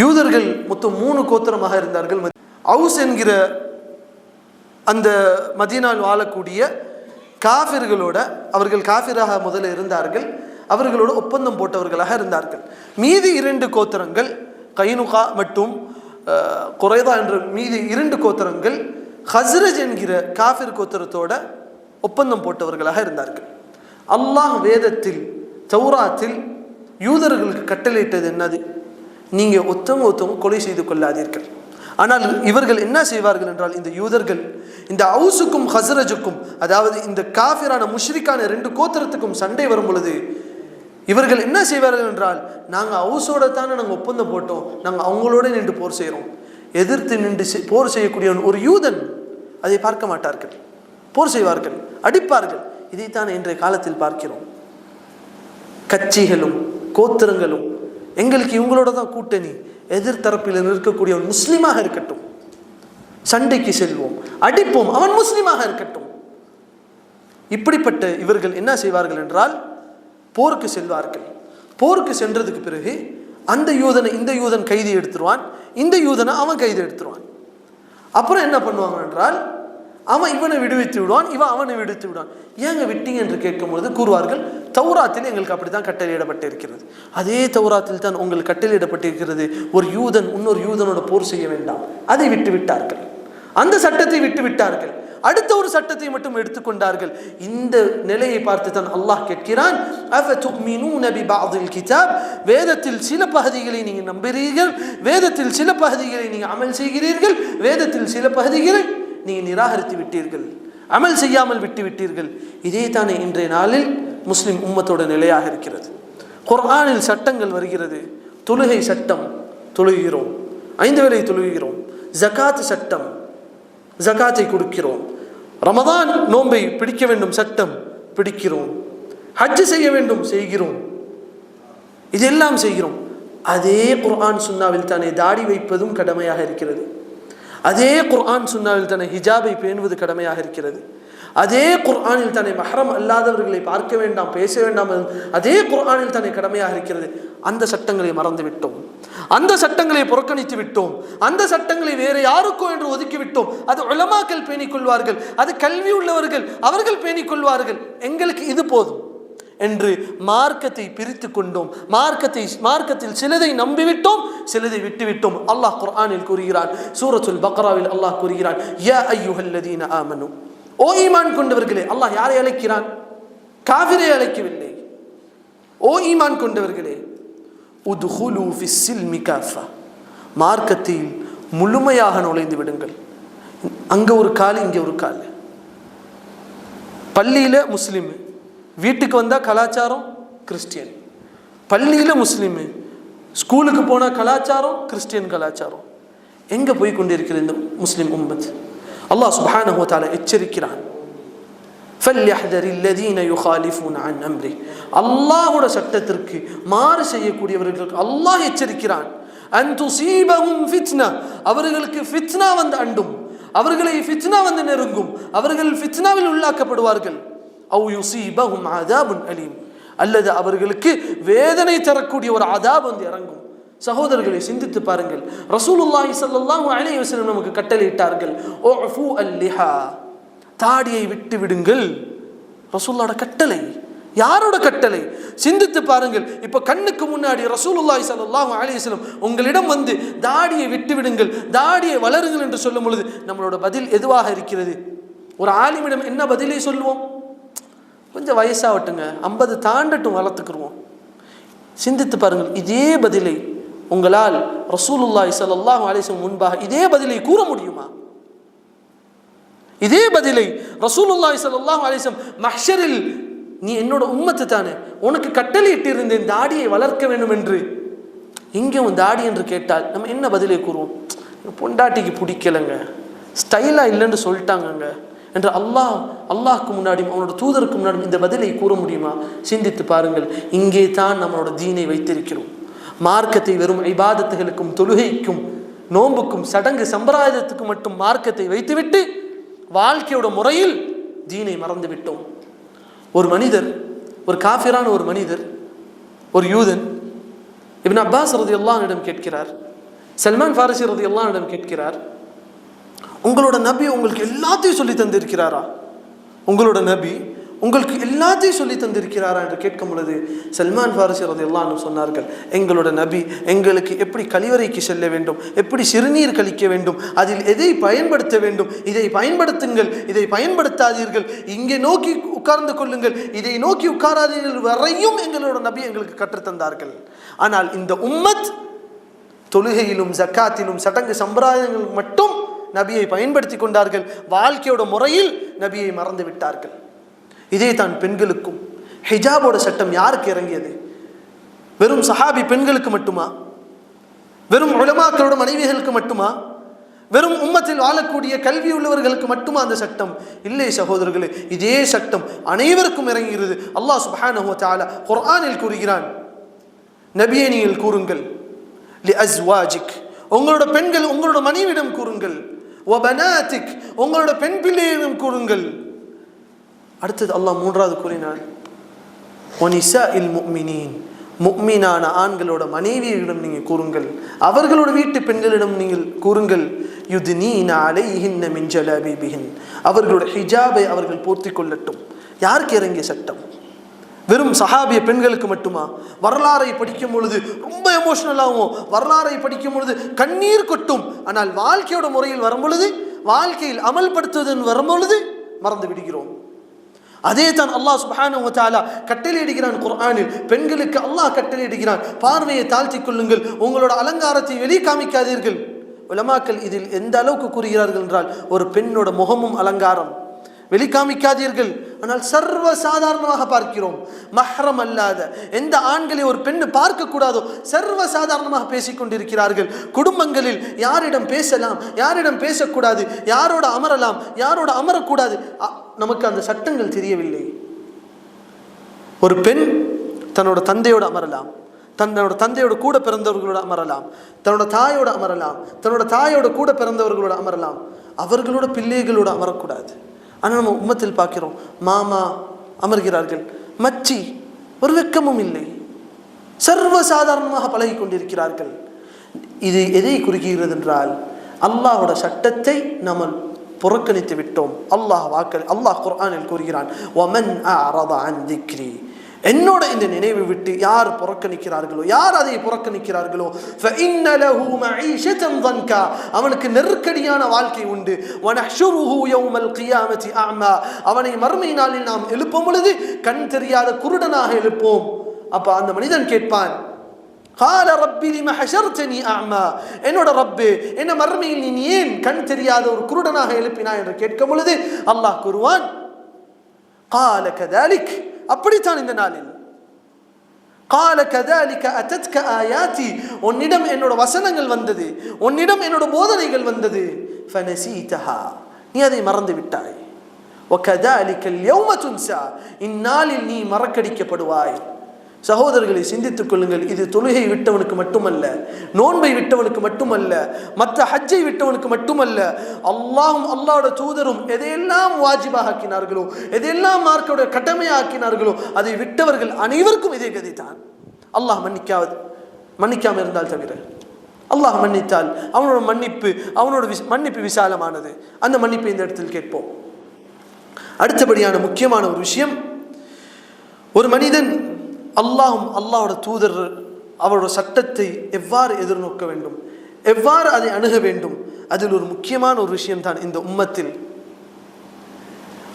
யூதர்கள் மொத்தம் 3 கோத்திரமாக இருந்தார்கள். அவுஸ் என்கிற அந்த மதீனாவில் வாழக்கூடிய காஃபிர்களோட, அவர்கள் காஃபிராக முதல்ல இருந்தார்கள், அவர்களோட ஒப்பந்தம் போட்டவர்களாக இருந்தார்கள். மீதி 2 கோத்திரங்கள் கைனுகா மற்றும் குறைதா என்ற மீதி 2 கோத்திரங்கள் ஹஸ்ரஜ் என்கிற காஃபிர் கோத்திரத்தோட ஒப்பந்தம் போட்டவர்களாக இருந்தார்கள். அல்லாஹ் வேதத்தில் தௌராத்தில் யூதர்களுக்கு கட்டளையிட்டது என்னது? நீங்கள் ஒத்தவங்க கொலை செய்து கொள்ளாதீர்கள். ஆனால் இவர்கள் என்ன செய்வார்கள் என்றால், இந்த யூதர்கள் இந்த அவுசுக்கும் ஹஸ்ரஜுக்கும், அதாவது இந்த காஃபிரான முஷ்ரிக்கான 2 கோத்திரத்துக்கும் சண்டை வரும் பொழுது இவர்கள் என்ன செய்வார்கள் என்றால், நாங்கள் அவுசோட தானே நாங்கள் ஒப்பந்தம் போட்டோம், நாங்கள் அவங்களோட நின்று போர் செய்கிறோம். எதிர்த்து நின்று போர் செய்யக்கூடிய ஒரு யூதன் அதை பார்க்க மாட்டார்கள், போர் செய்வார்கள், அடிப்பார்கள். இதைத்தான் இன்றைய காலத்தில் பார்க்கிறோம். கட்சிகளும் கோத்திரங்களும் எங்களுக்கு இவங்களோட தான் கூட்டணி, எதிர்த்தரப்பில் இருக்கக்கூடிய முஸ்லீமாக இருக்கட்டும், சண்டைக்கு செல்வோம், அடிப்போம், அவன் முஸ்லீமாக இருக்கட்டும். இப்படிப்பட்ட இவர்கள் என்ன செய்வார்கள் என்றால், போருக்கு செல்வார்கள். போருக்கு சென்றதுக்கு பிறகு அந்த யூதனை இந்த யூதன் கைது எடுத்துருவான், இந்த யூதனை அவன் கைது எடுத்துருவான். அப்புறம் என்ன பண்ணுவாங்க என்றால், அவன் இவனை விடுவித்து விடுவான், இவன் அவனை விடுவித்து விடுவான். ஏங்க விட்டீங்க என்று கேட்கும்போது கூறுவார்கள், தௌராத்தில் எங்களுக்கு அப்படித்தான் கட்டளையிடப்பட்டிருக்கிறது. அதே தௌராத்தில் தான் உங்களுக்கு கட்டளையிடப்பட்டிருக்கிறது, ஒரு யூதன் இன்னொரு யூதனோட போர் செய்ய வேண்டாம். அதை விட்டு விட்டார்கள், அந்த சட்டத்தை விட்டு விட்டார்கள். அடுத்த ஒரு சட்டத்தை மட்டும் எடுத்துக்கொண்டார்கள். இந்த நிலையை பார்த்து தான் அல்லாஹ் கேட்கிறான், வேதத்தில் சில பகுதிகளை நீங்க நம்புகிறீர்கள், வேதத்தில் சில பகுதிகளை நீங்க அமல் செய்கிறீர்கள், வேதத்தில் சில பகுதிகளை நீங்க நிராகரித்து விட்டீர்கள், அமல் செய்யாமல் விட்டு விட்டீர்கள். இதே தானே இன்றைய நாளில் முஸ்லிம் உம்மத்தோட நிலையாக இருக்கிறது. குர்ஆனில் சட்டங்கள் வருகிறது. தொழுகை சட்டம், தொழுகிறோம், 5 வேளை தொழுகிறோம். ஜகாத் சட்டம், ஜகாத்தை கொடுக்கிறோம். ரமதான் நோன்பை பிடிக்க வேண்டும், சட்டம் பிடிக்கிறோம். ஹஜ் செய்ய வேண்டும், செய்கிறோம். இதெல்லாம் செய்கிறோம். அதே குர்ஆன் சுன்னாவில் தானே தாடி வைப்பதும் கடமையாக இருக்கிறது. அதே குர்ஆன் சுன்னாவில் தானே ஹிஜாபை பேணுவது கடமையாக இருக்கிறது. அதே குர்ஆனில் தானே மஹரம் அல்லாதவர்களை பார்க்க வேண்டாம், பேச வேண்டாம், அதே குர்ஆனில் தானே கடமையாக இருக்கிறது. அந்த சட்டங்களை மறந்து விட்டோம், அந்த சட்டங்களை புறக்கணித்து விட்டோம், அந்த சட்டங்களை வேறு யாருக்கோ என்று ஒதுக்கி விட்டோம். அது உலமாக்கள் பேணிக்கொள்வார்கள், அது கல்வி உள்ளவர்கள் அவர்கள் பேணிக்கொள்வார்கள், எங்களுக்கு இது போதும் என்று மார்க்கத்தை பிரித்து கொண்டோம். மார்க்கத்தில் சிலதை நம்பிவிட்டோம், சிலதை விட்டுவிட்டோம். அல்லாஹ் குர்ஆனில் கூறுகிறான், சூரத்துல் பக்ராவில் அல்லாஹ் கூறுகிறான், யா அய்யுஹல்லதீன ஆமனு, ஓ ஈமான் கொண்டவர்களே. அல்லாஹ் யாரை அழைக்கிறான்? காஃபிரை அழைக்கவில்லை. ஓ ஈமான் கொண்டவர்களே, உத்ஹுலு ஃபிஸ்ஸில்மி காஃபா, மார்க்கத்தில் முழுமையாக நுழைந்து விடுங்கள். அங்க ஒரு கால், இங்கே ஒரு கால். பள்ளியில முஸ்லிம், வீட்டுக்கு வந்தா கலாச்சாரம் கிறிஸ்டியன். பள்ளியில முஸ்லிம், ஸ்கூலுக்கு போன கலாச்சாரம் கிறிஸ்டியன் கலாச்சாரம். எங்க போய் கொண்டிருக்கிற இந்த முஸ்லிம் உம்மத்? அல்லாஹ் சுப்ஹானஹு வ தஆலா எச்சரிக்கிறான், ஃபல்யஹ்தரில்லதீன யுகாலிஃபூன அன் அம்ரி, அல்லாஹ்வுட சட்டத்திற்கு மாறு செய்யக்கூடியவர்களுக்கு அல்லாஹ் எச்சரிக்கிறான். அன் துஸீபஹும் ஃபித்னா, அவர்களுக்கு ஃபித்னா வந்து அண்டும், அவர்களை ஃபித்னா வந்து நெருங்கும், அவர்கள் ஃபித்னாவில் உள்ளாக்கப்படுவார்கள். அவ் யுஸீபஹும் அஸாபுன் அலீம், அல்லது அவர்களுக்கு வேதனை தரக்கூடிய ஒரு அஸாப் வந்து இறங்கும். சகோதரர்களை சிந்தித்து பாருங்கள். ரசூலுல்லாஹி ஸல்லல்லாஹு அலைஹி வஸல்லம் நமக்கு கட்டளையிட்டார்கள், உஃபு அல்லிஹா, தாடியை விட்டு விடுங்கள். ரசூலுல்லாஹ்வோட கட்டளை. யாரோட கட்டளை? சிந்தித்து பாருங்கள். இப்ப கண்ணுக்கு முன்னாடி ரசூலுல்லாஹி ஸல்லல்லாஹு அலைஹி வஸல்லம் உங்களிடம் வந்து தாடியை விட்டு விடுங்கள், தாடியை வளருங்கள் என்று சொல்லும் பொழுது நம்மளோட பதில் எதுவாக இருக்கிறது? ஒரு ஆலிமிடம் என்ன பதிலை சொல்லுவோம்? கொஞ்சம் வயசாகட்டுங்க, 50 தாண்டட்டும், வளர்த்துக்குருவோம். சிந்தித்து பாருங்கள். இதே பதிலை உங்களால் ரசூலுல்லாஹி ஸல்லல்லாஹு அலைஹி வஸல்லம் முன்பாக இதே பதிலை கூற முடியுமா? இதே பதிலை ரசூலுல்லாஹி ஸல்லல்லாஹு அலைஹி வஸல்லம் மஹ்ஷரில், நீ என்னோட உம்மத்து தானே, உனக்கு கட்டளையிட்டு இருந்தேன் தாடியை வளர்க்க வேண்டும் என்று, இங்கே உன் தாடி என்று கேட்டால் நம்ம என்ன பதிலை கூறுவோம்? பொண்டாட்டிக்கு பிடிக்கலைங்க, ஸ்டைலா இல்லைன்னு சொல்லிட்டாங்கங்க என்று அல்லாஹ்க்கு முன்னாடியும் அவனோட தூதருக்கு முன்னாடியும் இந்த பதிலை கூற முடியுமா? சிந்தித்து பாருங்கள். இங்கே தான் நம்மளோட தீனை வைத்திருக்கிறோம். மார்க்கத்தை வெறும் இபாதத்துகளுக்கும் தொழுகைக்கும் நோன்புக்கும் சடங்கு சம்பிரதாயத்துக்கும் மட்டும் மார்க்கத்தை வைத்துவிட்டு வாழ்க்கையோட முறையில் தீனை மறந்து விட்டோம். ஒரு மனிதர், ஒரு காஃபிரான ஒரு மனிதர், ஒரு யூதன் இப்னு அப்பாஸ் ரலியல்லாஹு அன்ஹு கேட்கிறார், சல்மான் ஃபாரிசி ரலியல்லாஹு அன்ஹு கேட்கிறார், உங்களோட நபி உங்களுக்கு எல்லாத்தையும் சொல்லி தந்திருக்கிறாரா? உங்களோட நபி உங்களுக்கு எல்லாத்தையும் சொல்லி தந்திருக்கிறாரா என்று கேட்கும் பொழுது சல்மான் ஃபாரிசி ரலியல்லாஹு அன்ஹு சொன்னார்கள், எங்களோட நபி எங்களுக்கு எப்படி கழிவறைக்கு செல்ல வேண்டும், எப்படி சிறுநீர் கழிக்க வேண்டும், அதில் எதை பயன்படுத்த வேண்டும், இதை பயன்படுத்துங்கள், இதை பயன்படுத்தாதீர்கள், இங்கே நோக்கி உட்கார்ந்து கொள்ளுங்கள், இதை நோக்கி உட்காராதீர்கள் வரையும் எங்களோட நபி எங்களுக்கு கற்றுத்தந்தார்கள். ஆனால் இந்த உம்மத் தொழுகையிலும் ஜக்காத்திலும் சடங்கு சம்பிரதாயங்கள் மட்டும் நபியை பயன்படுத்தி கொண்டார்கள். வாழ்க்கையோட முறையில் நபியை மறந்து விட்டார்கள். இதே தான் பெண்களுக்கும். ஹிஜாபோட சட்டம் யாருக்கு இறங்கியது? வெறும் சஹாபி பெண்களுக்கு மட்டுமா? வெறும் உலமாக்களோட மனைவிகளுக்கு மட்டுமா? வெறும் உம்மத்தில் வாழக்கூடிய கல்வி உள்ளவர்களுக்கு மட்டுமா அந்த சட்டம்? இல்லை சகோதரர்களே, இதே சட்டம் அனைவருக்கும் இறங்குகிறது. அல்லாஹ் சுப்ஹானஹு வ தஆலா குர்ஆனில் கூறுகிறான், நபியே நீங்கள் கூறுங்கள், லி அஸ்வாஜிக், உங்களோட பெண்கள் உங்களோட மனைவியிடம் கூறுங்கள், வ பனாதிக், உங்களோட பெண் பிள்ளையிடம் கூறுங்கள். அடுத்தது அல்லாஹ் மூன்றாவது கூறினான், வனிசாஇல் முஃமினீன், முஃமினான ஆண்களோட மனைவியிடம் நீங்கள் கூறுங்கள், அவர்களோட வீட்டு பெண்களிடம் நீங்கள் கூறுங்கள், யுத்னீன அலைஹின்ன மின் ஜலாபிபிஹின், அவர்களோட ஹிஜாபை அவர்கள் போர்த்தி கொள்ளட்டும். யாருக்கு இறங்கிய சட்டம்? வெறும் சஹாபிய பெண்களுக்கு மட்டுமா? வரலாறை படிக்கும் பொழுது ரொம்ப எமோஷனலாகவும், வரலாறை படிக்கும் பொழுது கண்ணீர் கொட்டும். ஆனால் வாழ்க்கையோட முறையில் வரும் பொழுது, வாழ்க்கையில் அமல்படுத்துவதன் வரும் பொழுது மறந்து விடுகிறோம். அதே தான் அல்லாஹ் சுப்ஹானஹு வ தஆலா கட்டளையிடுகிறான் குர்ஆனில். பெண்களுக்கு அல்லாஹ் கட்டளையிடுகிறான், பார்வையை தாழ்த்தி கொள்ளுங்கள், உங்களோட அலங்காரத்தை வெளியே காமிக்காதீர்கள். உலமாக்கள் இதில் எந்த அளவுக்கு கூறுகிறார்கள் என்றால், ஒரு பெண்ணோட முகமும் அலங்காரம் வெளிக்காமிக்காதீர்கள். ஆனால் சர்வ சாதாரணமாக பார்க்கிறோம். மஹ்ரம் அல்லாத எந்த ஆண்களை ஒரு பெண்ணு பார்க்க கூடாதோ சர்வ சாதாரணமாக பேசிக்கொண்டிருக்கிறார்கள். குடும்பங்களில் யாரிடம் பேசலாம், யாரிடம் பேசக்கூடாது, யாரோட அமரலாம், யாரோட அமரக்கூடாது, நமக்கு அந்த சட்டங்கள் தெரியவில்லை. ஒரு பெண் தன்னோட தந்தையோட அமரலாம், தன்னோட தந்தையோட கூட பிறந்தவர்களோட அமரலாம், தன்னோட தாயோட அமரலாம், தன்னோட தாயோட கூட பிறந்தவர்களோட அமரலாம், அவர்களோட பிள்ளைகளோட அமரக்கூடாது. ஆனால் நம்ம உம்மத்தில் பார்க்கிறோம், மாமா அமர்கிறார்கள், மச்சி, ஒரு வெக்கமும் இல்லை, சர்வசாதாரணமாக பழகி கொண்டிருக்கிறார்கள். இது எதை குறிக்கிறது என்றால், அல்லாஹோட சட்டத்தை நாம் புறக்கணித்து விட்டோம். அல்லாஹ் குர்ஆனில் கூறுகிறான், வமன் அஅரத அன் திக்ரி, என்னோட இந்த நினைவை விட்டு யார் புறக்கணிக்கிறார்களோ, யார் அதை புறக்கணிக்கிறார்களோ, فإن له معيشة ضنكا, அவனுக்கு நெருக்கடியான வாழ்க்கை உண்டு. ونحشره يوم القيامة أعمى, அவனை மறுமை நாளில் நாம் எழுப்பும் பொழுது கண் தெரியாத குருடனாக எழுப்போம். அப்ப அந்த மனிதன் கேட்பான், قال ربي لما حشرتني أعمى, என்னோட ரப்பே, என்ன மறுமையில் நீ ஏன் கண் தெரியாத ஒரு குருடனாக எழுப்பினாய் என்று கேட்கும் பொழுது அல்லாஹ் கூறுவான், قال كذلك, அப்படித்தான் இந்த நாளில், قال كذلك أتتك آياتي, உன்னிடம் என்னோட வசனங்கள் வந்தது, உன்னிடம் என்னோட போதனைகள் வந்தது, فنسيتها, நீ அதை மறந்து விட்டாய், وكذلك اليوم تنسى, இந்நாளில் நீ மறக்கடிக்கப்படுவாய். சகோதரர்களை சிந்தித்துக் கொள்ளுங்கள். இது தொழுகை விட்டவனுக்கு மட்டுமல்ல, நோன்பை விட்டவனுக்கு மட்டுமல்ல, மற்ற ஹஜ்ஜை விட்டவனுக்கு மட்டுமல்ல, அல்லாஹ்வோட தூதரும் எதையெல்லாம் வாஜிபாக ஆக்கினார்களோ, எதையெல்லாம் மார்க்கோட கடமையாக்கினார்களோ அதை விட்டவர்கள் அனைவருக்கும் இதே கதி தான். அல்லாஹ் மன்னிக்காமல் இருந்தால் தவிர, அல்லாஹ் மன்னித்தால் அவனோட மன்னிப்பு விசாலமானது. அந்த மன்னிப்பை இந்த இடத்தில் கேட்போம். அடுத்தபடியான முக்கியமான ஒரு விஷயம், ஒரு மனிதன் அல்லாஹோட தூதர் அவரோட சட்டத்தை எவ்வாறு எதிர்நோக்க வேண்டும், எவ்வாறு அதை அணுக வேண்டும், அதில் ஒரு முக்கியமான ஒரு விஷயம் தான் இந்த உம்மத்தில்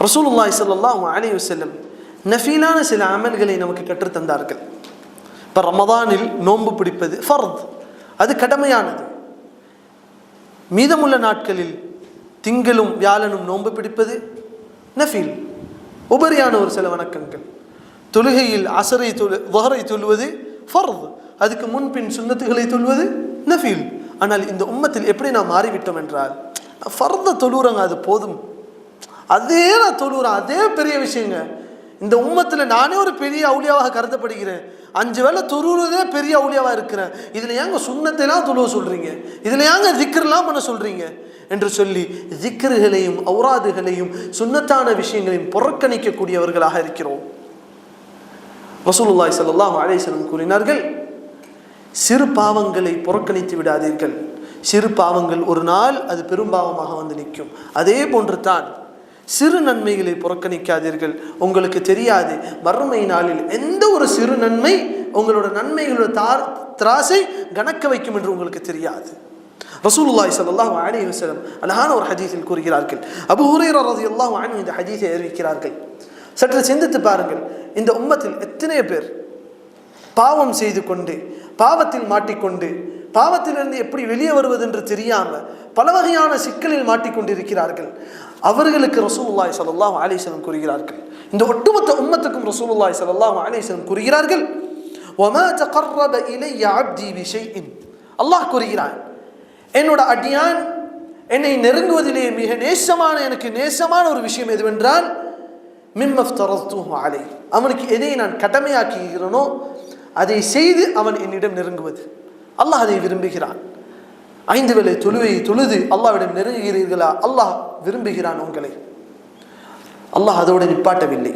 ரசூலுல்லாஹி ஸல்லல்லாஹு அலைஹி வஸல்லம் நஃபீலான சில அமல்களை நமக்கு கற்றுத்தந்தார்கள். இப்போ ரமதானில் நோன்பு பிடிப்பது ஃபர்த், அது கடமையானது. மீதமுள்ள நாட்களில் திங்களும் வியாழனும் நோன்பு பிடிப்பது நஃபீல், உபரியான ஒரு சில வணக்கங்கள். தொழுகையில் வஹரை தொழுவது ஃபர்த், அதுக்கு முன்பின் சுன்னத்துகளை தொழுவது நஃபீல். ஆனால் இந்த உம்மத்தில் எப்படி நாம் மாறிவிட்டோம் என்றால், ஃபர்தை தொழுறாங்க, அது போதும், அதே நான் தொழுறேன், அதே பெரிய விஷயங்க. இந்த உம்மத்தில் நானே ஒரு பெரிய அவுலியாவாக கருதப்படுகிறேன், 5 வேளை தொழுறதே பெரிய அவுலியாவாக இருக்கிறேன், இதில் ஏங்க சுன்னத்தைலாம் தொழுவ சொல்கிறீங்க, இதில் ஏங்க திக்ர்லாம் பண்ண சொல்கிறீங்க என்று சொல்லி திக்ருகளையும் ஔராதுகளையும் சுன்னத்தான விஷயங்களையும் புறக்கணிக்கக்கூடியவர்களாக இருக்கிறோம். ரசூலுல்லாஹி ஸல்லல்லாஹு அலைஹி வஸல்லம் கூறினார்கள், சிறு பாவங்களை புறக்கணித்து விடாதீர்கள், சிறு பாவங்கள் ஒரு நாள் அது பெரும் பாவமாக வந்து நிற்கும். அதே போன்று தான் சிறு நன்மைகளை புறக்கணிக்காதீர்கள். உங்களுக்கு தெரியாது மறுமை நாளில் எந்த ஒரு சிறு நன்மை உங்களோட நன்மைகளோட திராசை கணக்க வைக்கும் என்று உங்களுக்கு தெரியாது. ரசூலுல்லாஹி ஸல்லல்லாஹு அலைஹி வஸல்லம் அழகான ஒரு ஹதீஸில் கூறுகிறார்கள். அபூ ஹுரைரா ரலியல்லாஹு அன்ஹு இந்த ஹதீஸை அறிவிக்கிறார்கள். சற்று சிந்தித்து பாருங்கள், இந்த உம்மத்தில் எத்தனை பேர் பாவம் செய்து கொண்டு பாவத்தில் மாட்டிக்கொண்டு பாவத்திலிருந்து எப்படி வெளியே வருவது என்று தெரியாமல் பல வகையான சிக்கலில் மாட்டிக்கொண்டிருக்கிறார்கள். அவர்களுக்கு ரசூலுல்லாஹி ஸல்லல்லாஹு அலைஹி வஸல்லம் கூறுகிறார்கள், இந்த ஒட்டுமொத்த உம்மத்துக்கும் ரசூலுல்லாஹி ஸல்லல்லாஹு அலைஹி வஸல்லம் கூறுகிறார்கள், வமா தகர்ரப இலைய அப்தி பிஷைஇன். அல்லாஹ் கூறுகிறான், என்னோட அடியான் என்னை நெருங்குவதிலே மிக நேசமான எனக்கு நேசமான ஒரு விஷயம் எதுவென்றால் மிம்மஃப்தரதுஹு அலைஹி, அவனுக்கு எதை நான் கடமையாக்குகிறேனோ அதை செய்து அவன் என்னிடம் நெருங்குவது. அல்லாஹ் அதை விரும்புகிறான். 5 வேளை தொழுவை தொழுது அல்லாஹ்விடம் நெருங்குகிறீர்களா? அல்லாஹ் விரும்புகிறான் உங்களை. அல்லாஹ் அதோடு நிப்பாட்டவில்லை.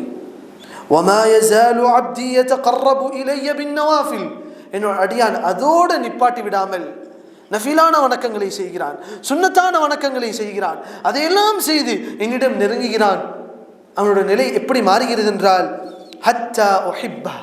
وَمَا يَزَالُ عَبْدِي يَتَقَرَّبُ إِلَيَّ بِالنَّوَافِلِ, என்னோட அடியான் அதோடு நிப்பாட்டி விடாமல் நஃபிலான வணக்கங்களை செய்கிறான், சுன்னத்தான வணக்கங்களை செய்கிறான், அதையெல்லாம் செய்து என்னிடம் நெருங்குகிறான். அவனோட நிலை எப்படி மாறுகிறது என்றால் ஹத்தா உஹிப்பா,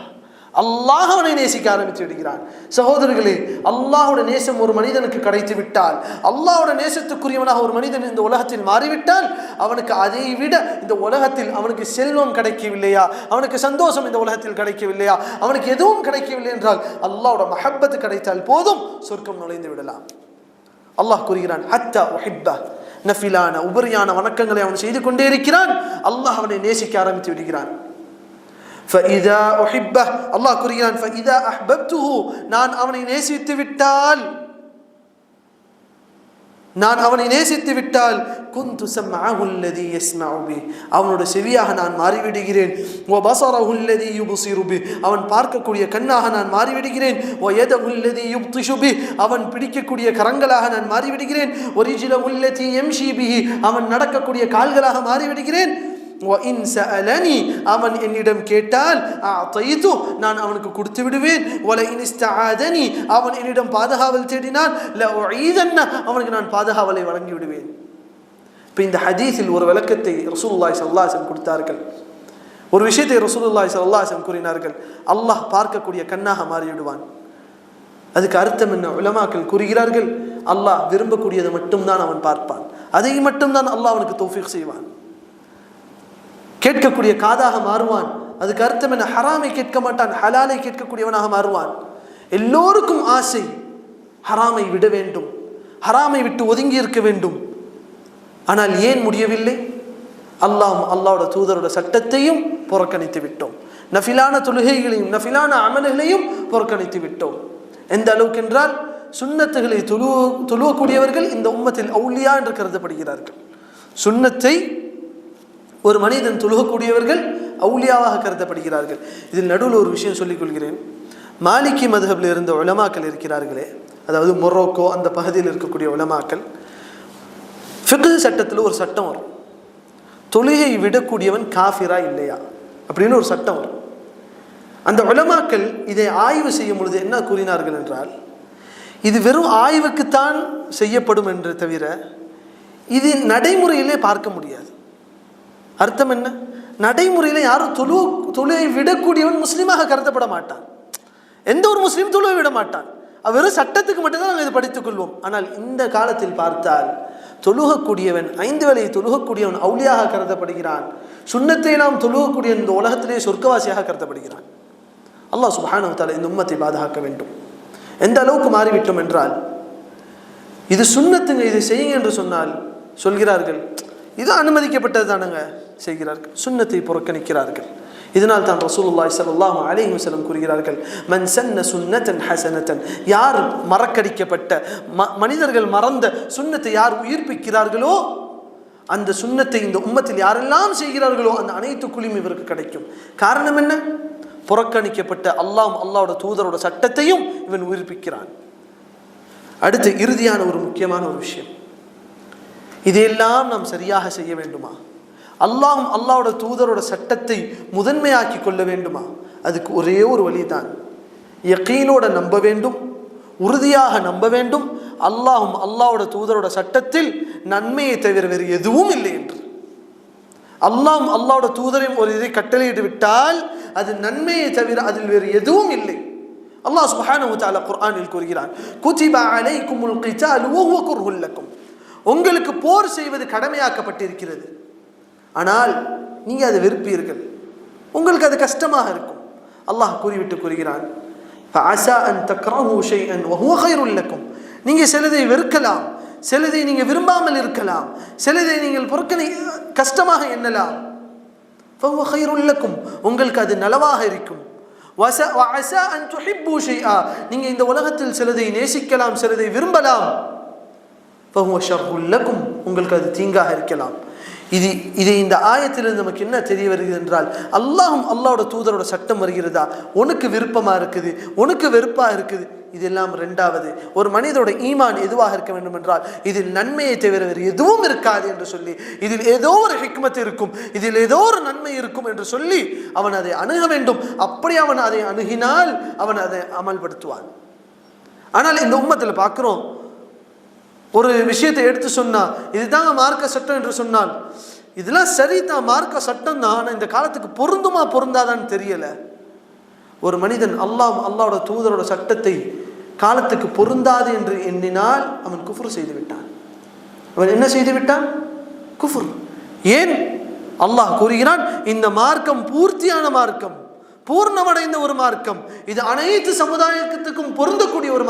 அல்லாஹ் அவனை நேசிக்க ஆரம்பித்து விடுகிறான். சகோதரர்களே, அல்லாஹோட நேசம் ஒரு மனிதனுக்கு கிடைத்து விட்டால், அல்லாஹோட நேசத்துக்குரியவனாக ஒரு மனிதன் இந்த உலகத்தில் மாறிவிட்டால், அவனுக்கு அதை விட இந்த உலகத்தில் அவனுக்கு செல்வம் கிடைக்கவில்லையா, அவனுக்கு சந்தோஷம் இந்த உலகத்தில் கிடைக்கவில்லையா, அவனுக்கு எதுவும் கிடைக்கவில்லை என்றால் அல்லாஹோட மஹப்பத்து கிடைத்தால் போதும், சொர்க்கம் நுழைந்து விடலாம். அல்லாஹ் கூறுகிறான் ஹத்தா உஹிப்பா, நஃபிலான உபரியான வணக்கங்களை அவன் செய்து கொண்டே இருக்கிறான், அல்லாஹ் அவனை நேசிக்க ஆரம்பித்து விடுகிறான். فَإِذَا أُحِبَّهُ, அல்லாஹ் கூறுகிறான் فَإِذَا أَحْبَبْتُهُ, நான் அவனை நேசித்து விட்டால் كُنْتُ سَمْعَهُ الَّذِي يَسْمَعُ بِهِ, அவனோட செவியாக நான் மாறிவிடுகிறேன். وَبَصَرَهُ الَّذِي يُبْصِرُ بِهِ, அவன் பார்க்கக்கூடிய கண்ணாக நான் மாறிவிடுகிறேன். وَيَدَهُ الَّذِي يُبْطِشُ بِهِ, அவன் பிடிக்கக்கூடிய கரங்களாக நான் மாறிவிடுகிறேன். وَرِجْلَهُ الَّتِي يَمْشِي بِهِ, அவன் நடக்கக்கூடிய கால்களாக மாறிவிடுகிறேன். وَإِنْ سَأَلَنِي, அவன் என்னிடம் கேட்டால் أَعْطَيْتُ, நான் அவனுக்கு கொடுத்து விடுவேன். وَلَئِنِ اسْتَعَاذَنِي, அவன் என்னிடம் பாதுகாவல் தேடினால் لَأُعِيذَنَّ, அவனுக்கு நான் பாதுகாவலை வழங்கி விடுவேன். இப்போ இந்த ஹதீஸில் ஒரு விளக்கத்தை ரசூலுல்லாஹி ஸல்லல்லாஹு அலைஹி வஸல்லம் கொடுத்தார்கள். ஒரு விஷயத்தை ரசூலுல்லாஹி ஸல்லல்லாஹு அலைஹி வஸல்லம் கூறினார்கள், அல்லாஹ் பார்க்கக்கூடிய கண்ணாக மாறிவிடுவான். அதுக்கு அர்த்தம் என்ன? உலமாக்கள் கூறுகிறார்கள், அல்லாஹ் விரும்பக்கூடியதை மட்டும்தான் அவன் பார்ப்பான், அதை மட்டும்தான் அல்லாஹ் அவனுக்கு தௌஃபீக் செய்வான். கேட்கக்கூடிய காதாக மாறுவான். அதுக்கு அர்த்தம் என்ன? ஹராமை கேட்க மாட்டான், ஹலாலை கேட்கக்கூடியவனாக மாறுவான். எல்லோருக்கும் ஆசை ஹராமை விட வேண்டும், ஹராமை விட்டு ஒதுங்கி இருக்க வேண்டும். ஆனால் ஏன் முடியவில்லை? அல்லாஹ்வோட தூதரோட சட்டத்தையும் புறக்கணித்து விட்டோம், நஃபிலான தொழுகைகளையும் நஃபிலான அமல்களையும் புறக்கணித்து விட்டோம். எந்த அளவுக்கு என்றால் சுன்னத்துகளை தொழுவக்கூடியவர்கள் இந்த உம்மத்தில் அவுலியா என்று கருதப்படுகிறார்கள். சுன்னத்தை ஒரு மனிதன் தொழுகக்கூடியவர்கள் அவுலியாவாக கருதப்படுகிறார்கள். இதில் நடுவில் ஒரு விஷயம் சொல்லிக் கொள்கிறேன். மாலிகி மதுஹபில் இருந்த உலமாக்கள் இருக்கிறார்களே, அதாவது மொரோக்கோ அந்த பகுதியில் இருக்கக்கூடிய உலமாக்கள், ஃபிக்ஹ் சட்டத்தில் ஒரு சட்டம் வரும், தொழுகை விடக்கூடியவன் காஃபிரா இல்லையா அப்படின்னு ஒரு சட்டம் வரும். அந்த உலமாக்கள் இதை ஆய்வு செய்யும் பொழுது என்ன கூறினார்கள் என்றால், இது வெறும் ஆய்வுக்குத்தான் செய்யப்படும் என்று தவிர இது நடைமுறையிலே பார்க்க முடியாது. அர்த்தம் என்ன? நடைமுறையில் யாரும் தொழுகை விடக்கூடியவன் முஸ்லீமாக கருதப்பட மாட்டான். எந்த ஒரு முஸ்லீம் தொழுகை விட மாட்டான். வெறும் சட்டத்துக்கு மட்டும்தான் நாங்கள் இதை படித்துக் கொள்வோம். ஆனால் இந்த காலத்தில் பார்த்தால் தொழுகக்கூடியவன், 5 வேளை தொழுகக்கூடியவன் அவுலியாக கருதப்படுகிறான். சுன்னத்தை நாம் தொழுகக்கூடிய இந்த உலகத்திலே சொர்க்கவாசியாக கருதப்படுகிறான். அல்லாஹ் சுப்ஹானஹு வ தஆலா இந்த உம்மத்தை பாதுகாக்க வேண்டும். எந்த அளவுக்கு மாறிவிட்டோம் என்றால், இது சுன்னத்துங்க, இதை செய்யுங்க என்று சொன்னால் சொல்கிறார்கள், இது அனுமதிக்கப்பட்டது தானுங்க செய்கிறார்கள், சுன்னத்தை புறக்கணிக்கிறார்கள். இதனால் தான் ரசூலுல்லாஹி ஸல்லல்லாஹு அலைஹி வஸல்லம் கூறுகிறார்கள், மன் சன்ன சுன்னத்தன் ஹஸனத்தன், யார் மறக்கடிக்கப்பட்ட மனிதர்கள் மறந்த சுன்னத்தை யார் உயிர்ப்பிக்கிறார்களோ அந்த சுன்னத்தை இந்த உம்மத்தில் யாரெல்லாம் செய்கிறார்களோ அந்த அனைத்து கூலியும் இவருக்கு கிடைக்கும். காரணம் என்ன? புறக்கணிக்கப்பட்ட அல்லாஹ்வோட தூதரோட சட்டத்தையும் இவன் உயிர்ப்பிக்கிறான். அடுத்து இறுதியான ஒரு முக்கியமான ஒரு விஷயம், இதையெல்லாம் நாம் சரியாக செய்ய வேண்டுமா? அல்லாஹ்வோட தூதரோட சட்டத்தை முதன்மையாக்கி கொள்ள வேண்டுமா? அதுக்கு ஒரே ஒரு வழிதான், யகீனோட நம்ப வேண்டும், உறுதியாக நம்ப வேண்டும். அல்லாஹும் அல்லாஹ்வோட தூதரோட சட்டத்தில் நன்மையை தவிர வேறு எதுவும் இல்லை என்று. அல்லாஹ்வும் அல்லாஹ்வோட தூதரையும் ஒரு இதை கட்டளையிட்டு விட்டால் அது நன்மையை தவிர அதில் வேறு எதுவும் இல்லை. அல்லாஹ் சுப்ஹானஹு வ தஆலா குர்ஆனில் கூறுகிறான், குதிப அலைக்குமுல் கிதாலு வஹுவ குர்ஹுல் லக்கும். உங்களுக்கு போர் செய்வது கடமையாக்கப்பட்டிருக்கிறது, ஆனால் நீங்க அதை வெறுப்பீர்கள், உங்களுக்கு அது கஷ்டமாக இருக்கும். அல்லாஹ் கூறிவிட்டு கூறுகிறான், ஃபஅஸா அன் தக்ரஹு ஷைஅன் வஹுவ கைருல் லக்கும். நீங்க சிலதை வெறுக்கலாம், சிலதை நீங்க விரும்பாமல் இருக்கலாம், சிலதை நீங்கள் பொறுக்கனை கஷ்டமாக எண்ணலாம். ஃபஹுவ கைருல் லக்கும், உங்களுக்கு அது நலவாக இருக்கும். வஅஸா அன் துஹிப்பு ஷைஆ, நீங்க இந்த உலகத்தில் சிலதை நேசிக்கலாம், சிலதை விரும்பலாம். ஃபஹுவ ஷர்ருல் லக்கும், உங்களுக்கு அது தீங்காக இருக்கலாம். இது இந்த ஆயத்திலிருந்து நமக்கு என்ன தெரிய வருகிறது என்றால், அல்லாஹும் அல்லாஹ்வோட தூதரோட சட்டம் வருகிறதா, உனக்கு விருப்பமா இருக்குது, உனக்கு வெறுப்பா இருக்குது, இதெல்லாம் ரெண்டாவது. ஒரு மனிதோட ஈமான் எதுவாக இருக்க வேண்டும் என்றால், இதில் நன்மையை தவிர வேறு எதுவும் இருக்காது என்று சொல்லி, இதில் ஏதோ ஒரு ஹிக்மத் இருக்கும், இதில் ஏதோ ஒரு நன்மை இருக்கும் என்று சொல்லி அவன் அதை அணுக வேண்டும். அப்படி அவன் அதை அணுகினால் அவன் அதை அமல்படுத்துவான். ஆனால் இந்த உம்மத்தில் பார்க்கிறோம், ஒரு விஷயத்தை எடுத்து சொன்னா இதுதாங்க மார்க்க சட்டம் என்று சொன்னால், இதெல்லாம் சரிதான், மார்க்க சட்டம் தான், ஆனால் இந்த காலத்துக்கு பொருந்துமா பொருந்தாதான்னு தெரியல. ஒரு மனிதன் அல்லாஹ்வோட தூதரோட சட்டத்தை காலத்துக்கு பொருந்தாது என்று எண்ணினால் அவன் குஃப்ர் செய்து விட்டான். அவன் என்ன செய்து விட்டான்? குஃப்ர். ஏன்? அல்லாஹ் கூறுகிறான், இந்த மார்க்கம் பூர்த்தியான மார்க்கம், பூர்ணமடைந்த ஒரு மார்க்கம், இது அனைத்து சமுதாயத்துக்கும் பொருந்தக்கூடிய ஒரு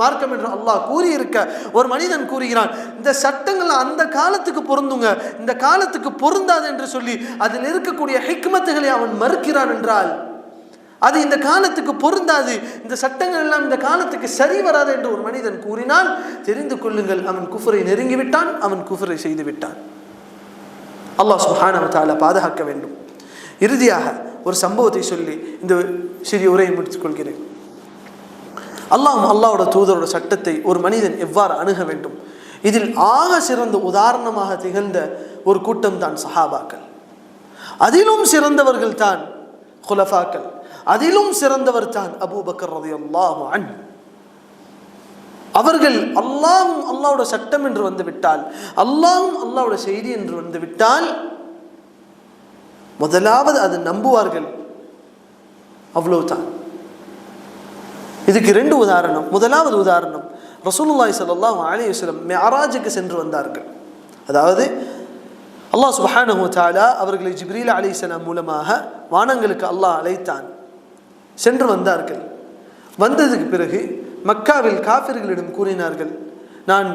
மார்க்கம் என்று அல்லாஹ் கூறியிருக்க, ஒரு மனிதன் கூறுகிறான் இந்த சட்டங்கள் அந்த காலத்துக்கு பொருந்துங்க, இந்த காலத்துக்கு பொருந்தாது என்று சொல்லி அதில் இருக்கக்கூடிய ஹிக்மத்துகளை அவன் மறுக்கிறான் என்றால், அது இந்த காலத்துக்கு பொருந்தாது, இந்த சட்டங்கள் எல்லாம் இந்த காலத்துக்கு சரி வராது என்று ஒரு மனிதன் கூறினால் தெரிந்து கொள்ளுங்கள், அவன் குஃப்ரை நெருங்கிவிட்டான், அவன் குஃப்ரை செய்து விட்டான். அல்லாஹ் சுப்ஹானஹு வ தஆலா பாதுகாக்க வேண்டும். இறுதியாக ஒரு சம்பவத்தை சொல்லி இந்த சிறிய உரையை முடித்துக் கொள்கிறேன். அல்லாஹ்வோட தூதரோட சட்டத்தை ஒரு மனிதன் எவ்வாறு அணுக வேண்டும், இதில் ஆக சிறந்த உதாரணமாக திகழ்ந்த ஒரு கூட்டம் தான் சஹாபாக்கள். அதிலும் சிறந்தவர்கள் தான் குலஃபாக்கள், அதிலும் சிறந்தவர் தான் அபூபக்கர் ரலியல்லாஹு அன்ஹு. அவர்கள் அல்லாஹ்வும் அல்லாஹ்வோட சட்டம் என்று வந்துவிட்டால், அல்லாஹ்வும் அல்லாஹ்வோட செய்தி என்று வந்துவிட்டால் முதலாவது அது நம்புவார்கள், அவ்வளவுதான். இதுக்கு ரெண்டு உதாரணம். முதலாவது உதாரணம், ரசூலுல்லாஹி ஸல்லல்லாஹு அலைஹி வஸல்லம் மிஅராஜுக்கு சென்று வந்தார்கள். அதாவது அல்லாஹ் சுப்ஹானஹு வ தஆலா அவர்களை ஜிப்ரீல் அலைஹிஸ்ஸலாம் மூலமாக வானங்களுக்கு அல்லாஹ் அழைத்தான். சென்று வந்தார்கள். வந்ததுக்கு பிறகு மக்காவில் காஃபிர்களிடம் கூறினார்கள், நான்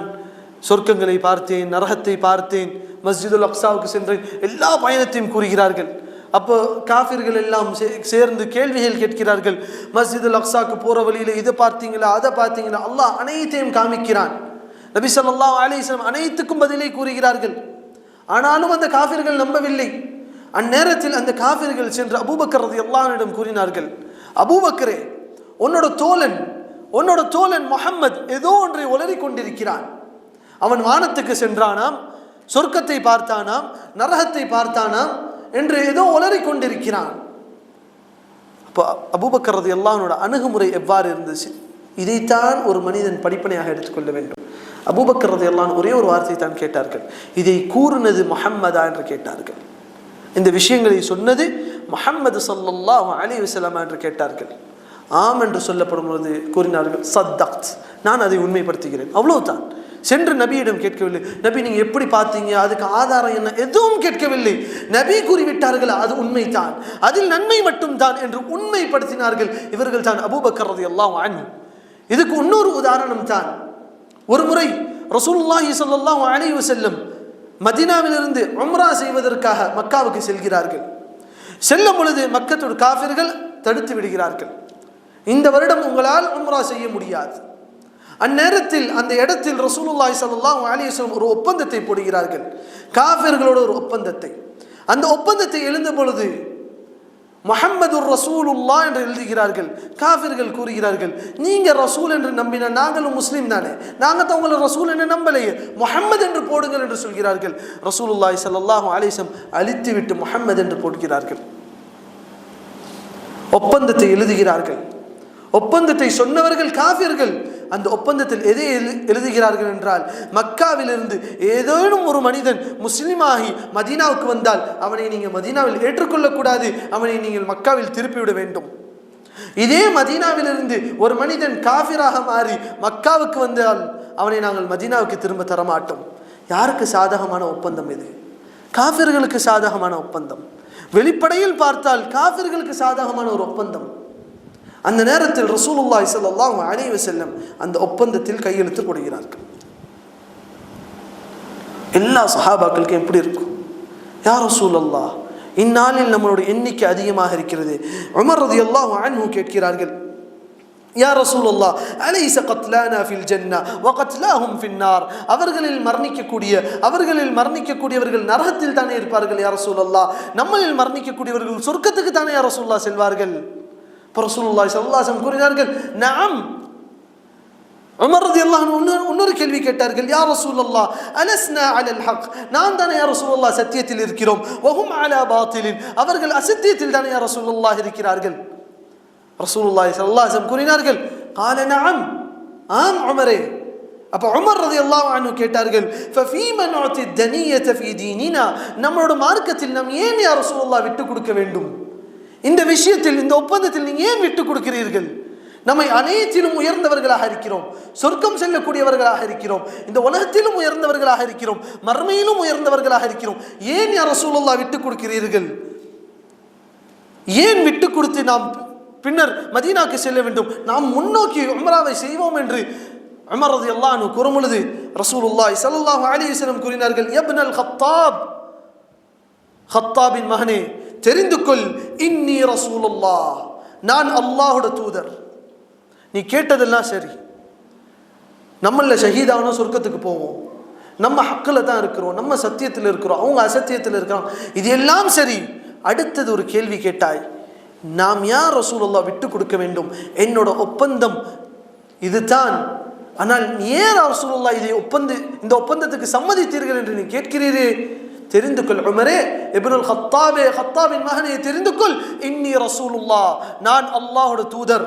சொர்க்கங்களை பார்த்தேன், நரகத்தை பார்த்தேன், மஸ்ஜிதுல் அக்ஸாவுக்கு சென்றேன், எல்லா பயணத்தையும் கூறுகிறார்கள். அப்போ காஃபிர்கள் எல்லாம் சேர்ந்து கேள்விகள் கேட்கிறார்கள். மஸ்ஜிதுல் அக்ஸாவுக்கு போகிற வழியில் இதை பார்த்தீங்களா, அதை பார்த்தீங்களா? அல்லாஹ் அனைத்தையும் காமிக்கிறான். நபி ஸல்லல்லாஹு அலைஹி வஸல்லம் அனைத்துக்கும் பதிலை கூறுகிறார்கள். ஆனாலும் அந்த காஃபிர்கள் நம்பவில்லை. அந்நேரத்தில் அந்த காஃபிர்கள் சென்று அபூபக்கர் ரலியல்லாஹு அன்ஹு கூறினார்கள், அபூபக்கரே, உன்னோட தோழன் முஹம்மத் ஏதோ ஒன்றை உளறி கொண்டிருக்கிறான். அவன் வானத்துக்கு சென்றானாம், சொர்க்கத்தை பார்த்தானாம், நரகத்தை பார்த்தானாம் என்று ஏதோ உளறி கொண்டிருக்கிறான். அப்போ அபூபக்கர் ரலியல்லாஹு அன்ஹுவோட அணுகுமுறை எவ்வாறு இருந்துச்சு? இதைத்தான் ஒரு மனிதன் படிப்பனையாக எடுத்துக்கொள்ள வேண்டும். அபூபக்கர் ரலியல்லாஹு அன்ஹு ஒரே ஒரு வார்த்தை தான் கேட்டார்கள், இதை கூறுனது முஹம்மதா என்று கேட்டார்கள். இந்த விஷயங்களை சொன்னது முஹம்மது ஸல்லல்லாஹு அலைஹி வஸல்லம் என்று கேட்டார்கள். ஆம் என்று சொல்லப்படும் பொழுது கூறினார்கள், சத்தக்த், நான் அதை உண்மைப்படுத்துகிறேன், அவ்வளவுதான். சென்று நபியிடம் கேட்கவில்லை, நபி நீங்க எப்படி பார்த்தீங்க, அதுக்கு ஆதாரம் என்ன, எதுவும் கேட்கவில்லை. நபி கூறிவிட்டார்கள் அது உண்மைதான், அதில் நன்மை மட்டும் தான் என்று உண்மைப்படுத்தினார்கள். இவர்கள் தான் அபூபக்கர் ரலியல்லாஹு அன்ஹு. இதுக்கு இன்னொரு உதாரணம் தான், ஒரு முறை ரசூலுல்லாஹி ஸல்லல்லாஹு அலைஹி வஸல்லம் மதீனாவிலிருந்து உம்ரா செய்வதற்காக மக்காவுக்கு செல்கிறார்கள். செல்லும் பொழுது மக்கத்தோட காஃபிர்கள் தடுத்து விடுகிறார்கள். இந்த வருடம் உங்களால் உம்ரா செய்ய முடியாது. அந்நேரத்தில் அந்த இடத்தில் ரசூலுல்லாஹி ஸல்லல்லாஹு அலைஹி வஸல்லம் ஒரு ஒப்பந்தத்தை போடுகிறார்கள், காஃபிர்களோட ஒரு ஒப்பந்தத்தை. அந்த ஒப்பந்தத்தை எழுந்த பொழுது முஹம்மதுர் ரசூலுல்லாஹ் என்று எழுதுகிறார்கள். காஃபிர்கள் கூறுகிறார்கள், நீங்க ரசூல் என்று நம்பின நாங்களும் முஸ்லீம் தானே, நாங்கள் தான் உங்களை ரசூல் என்று நம்பலையே, முஹம்மது என்று போடுங்கள் என்று சொல்கிறார்கள். ரசூலுல்லாஹி ஸல்லல்லாஹு அலைஹி வஸல்லம் அழித்து விட்டு முஹம்மது என்று போடுகிறார்கள். ஒப்பந்தத்தை எழுதுகிறார்கள். ஒப்பந்தத்தை சொன்னவர்கள் காஃபிர்கள். அந்த ஒப்பந்தத்தில் எதை எழுதுகிறார்கள் என்றால், மக்காவிலிருந்து ஏதேனும் ஒரு மனிதன் முஸ்லிமாகி மதீனாவுக்கு வந்தால் அவனை நீங்கள் மதீனாவில் ஏற்றுக்கொள்ளக்கூடாது, அவனை நீங்கள் மக்காவில் திருப்பிவிட வேண்டும். இதே மதீனாவிலிருந்து ஒரு மனிதன் காஃபிராக மாறி மக்காவுக்கு வந்தால் அவனை நாங்கள் மதீனாவுக்கு திரும்ப தரமாட்டோம். யாருக்கு சாதகமான ஒப்பந்தம் இது? காஃபிர்களுக்கு சாதகமான ஒப்பந்தம். வெளிப்படையில் பார்த்தால் காஃபிர்களுக்கு சாதகமான ஒரு ஒப்பந்தம். அந்த நேரத்தில் ரசூலுல்லாஹி ஸல்லல்லாஹு அலைஹி வஸல்லம் அந்த ஒப்பந்தத்தில் கையெழுத்து போடுகிறார்கள். எல்லா சஹாபாக்களுக்கும் எப்படி இருக்கும்? யா ரசூலல்லாஹ், இந்நாளில் நம்மளுடைய எண்ணிக்கை அதிகமாக இருக்கிறது. உமர் ரலியல்லாஹு அன்ஹு கேட்கிறார்கள், யா ரசூலல்லாஹ், அலைஸ கத்லானா ஃபில் ஜன்னah வ கத்லாஹும் ஃபின்னார். அவர்களில் மரணிக்கக்கூடியவர்கள் நரகத்தில் தானே இருப்பார்கள் யா ரசூலல்லாஹ், நம்மளில் மரணிக்கக்கூடியவர்கள் சொர்க்கத்துக்கு தானே யா ரசூலுல்லாஹ் செல்வார்கள்? ரசூலுல்லாஹி ஸல்லல்லாஹு அலைஹி வஸல்லம் கூறினார்கள், நஅம். உமர் ரலியல்லாஹு அன்ஹு இன்னொரு கேள்வி கேட்டார்கள், யா ரசூலல்லாஹ், அலஸ்னா அலல் ஹக். நான் தானே யா ரசூலல்லாஹ் சத்தியத்தில் இருக்கிறோம். வஹும் அலா பாத்திலின். அவர்கள் அசத்தியத்தில் தானே யா ரசூலல்லாஹ் இருக்கிறார்கள்? ரசூலுல்லாஹி ஸல்லல்லாஹு அலைஹி வஸல்லம் கூறினார்கள், قال نعم. ஆம் உமரே. அப்ப உமர் ரலியல்லாஹு அன்ஹு கேட்டார்கள், ஃபீமா நுஅதி தனியத ஃபீ தீனினா. நம்மளோட மார்க்கத்தில் நாம் ஏன் யா ரசூலல்லாஹ் விட்டு கொடுக்க வேண்டும்? இந்த விஷயத்தில், இந்த ஒப்பந்தத்தில் நீங்க ஏன் விட்டு கொடுக்கிறீர்கள்? நம்மை அனைத்திலும் உயர்ந்தவர்களாக இருக்கிறோம், சொர்க்கம் செல்லக்கூடியவர்களாக இருக்கிறோம், இந்த உலகத்திலும் உயர்ந்தவர்களாக இருக்கிறோம், மர்மையிலும் உயர்ந்தவர்களாக இருக்கிறோம். ஏன் யா ரசூலுல்லாஹ் விட்டு கொடுக்கிறீர்கள்? ஏன் விட்டு கொடுத்து நாம் பின்னர் மதீனாவுக்கு செல்ல வேண்டும்? நாம் முன்னோக்கி உம்ராவை செய்வோம் என்று உமர் ரலியல்லாஹு அன்ஹு கூறும் பொழுது ரசூலுல்லாஹி ஸல்லல்லாஹு அலைஹி வஸல்லம் கூறினார்கள், இப்னல் கத்தாப், கத்தாபின் மகனே, தெரிந்து கொள், இன்னி ரசூலுல்லாஹ், நான் அல்லாஹ்வுடைய தூதர். நீ கேட்டதெல்லாம் சரி. நம்மள ஷஹீதானோ சொர்க்கத்துக்கு போவோம், நம்ம ஹக்கில் தான் இருக்கிறோம், நம்ம சத்தியத்தில் இருக்கிறோம், அவங்க அசத்தியத்தில் இருக்கிறோம், இது எல்லாம் சரி. அடுத்தது ஒரு கேள்வி கேட்டாய், நாம் யார் ரசூலுல்லாஹ் விட்டு கொடுக்க வேண்டும்? என்னோட ஒப்பந்தம் இதுதான். ஆனால் ஏன் ரசூலுல்லாஹ் இந்த ஒப்பந்தத்துக்கு சம்மதித்தீர்கள் என்று நீ கேட்கிறீரே? தெரிந்து கொள் உமரே, இப்னுல் கத்தாபே, கத்தாபின் மகனே, தெரிந்து கொள், இன்னி ரசூலுல்லாஹ், நான் அல்லாஹ்வுடைய தூதர்.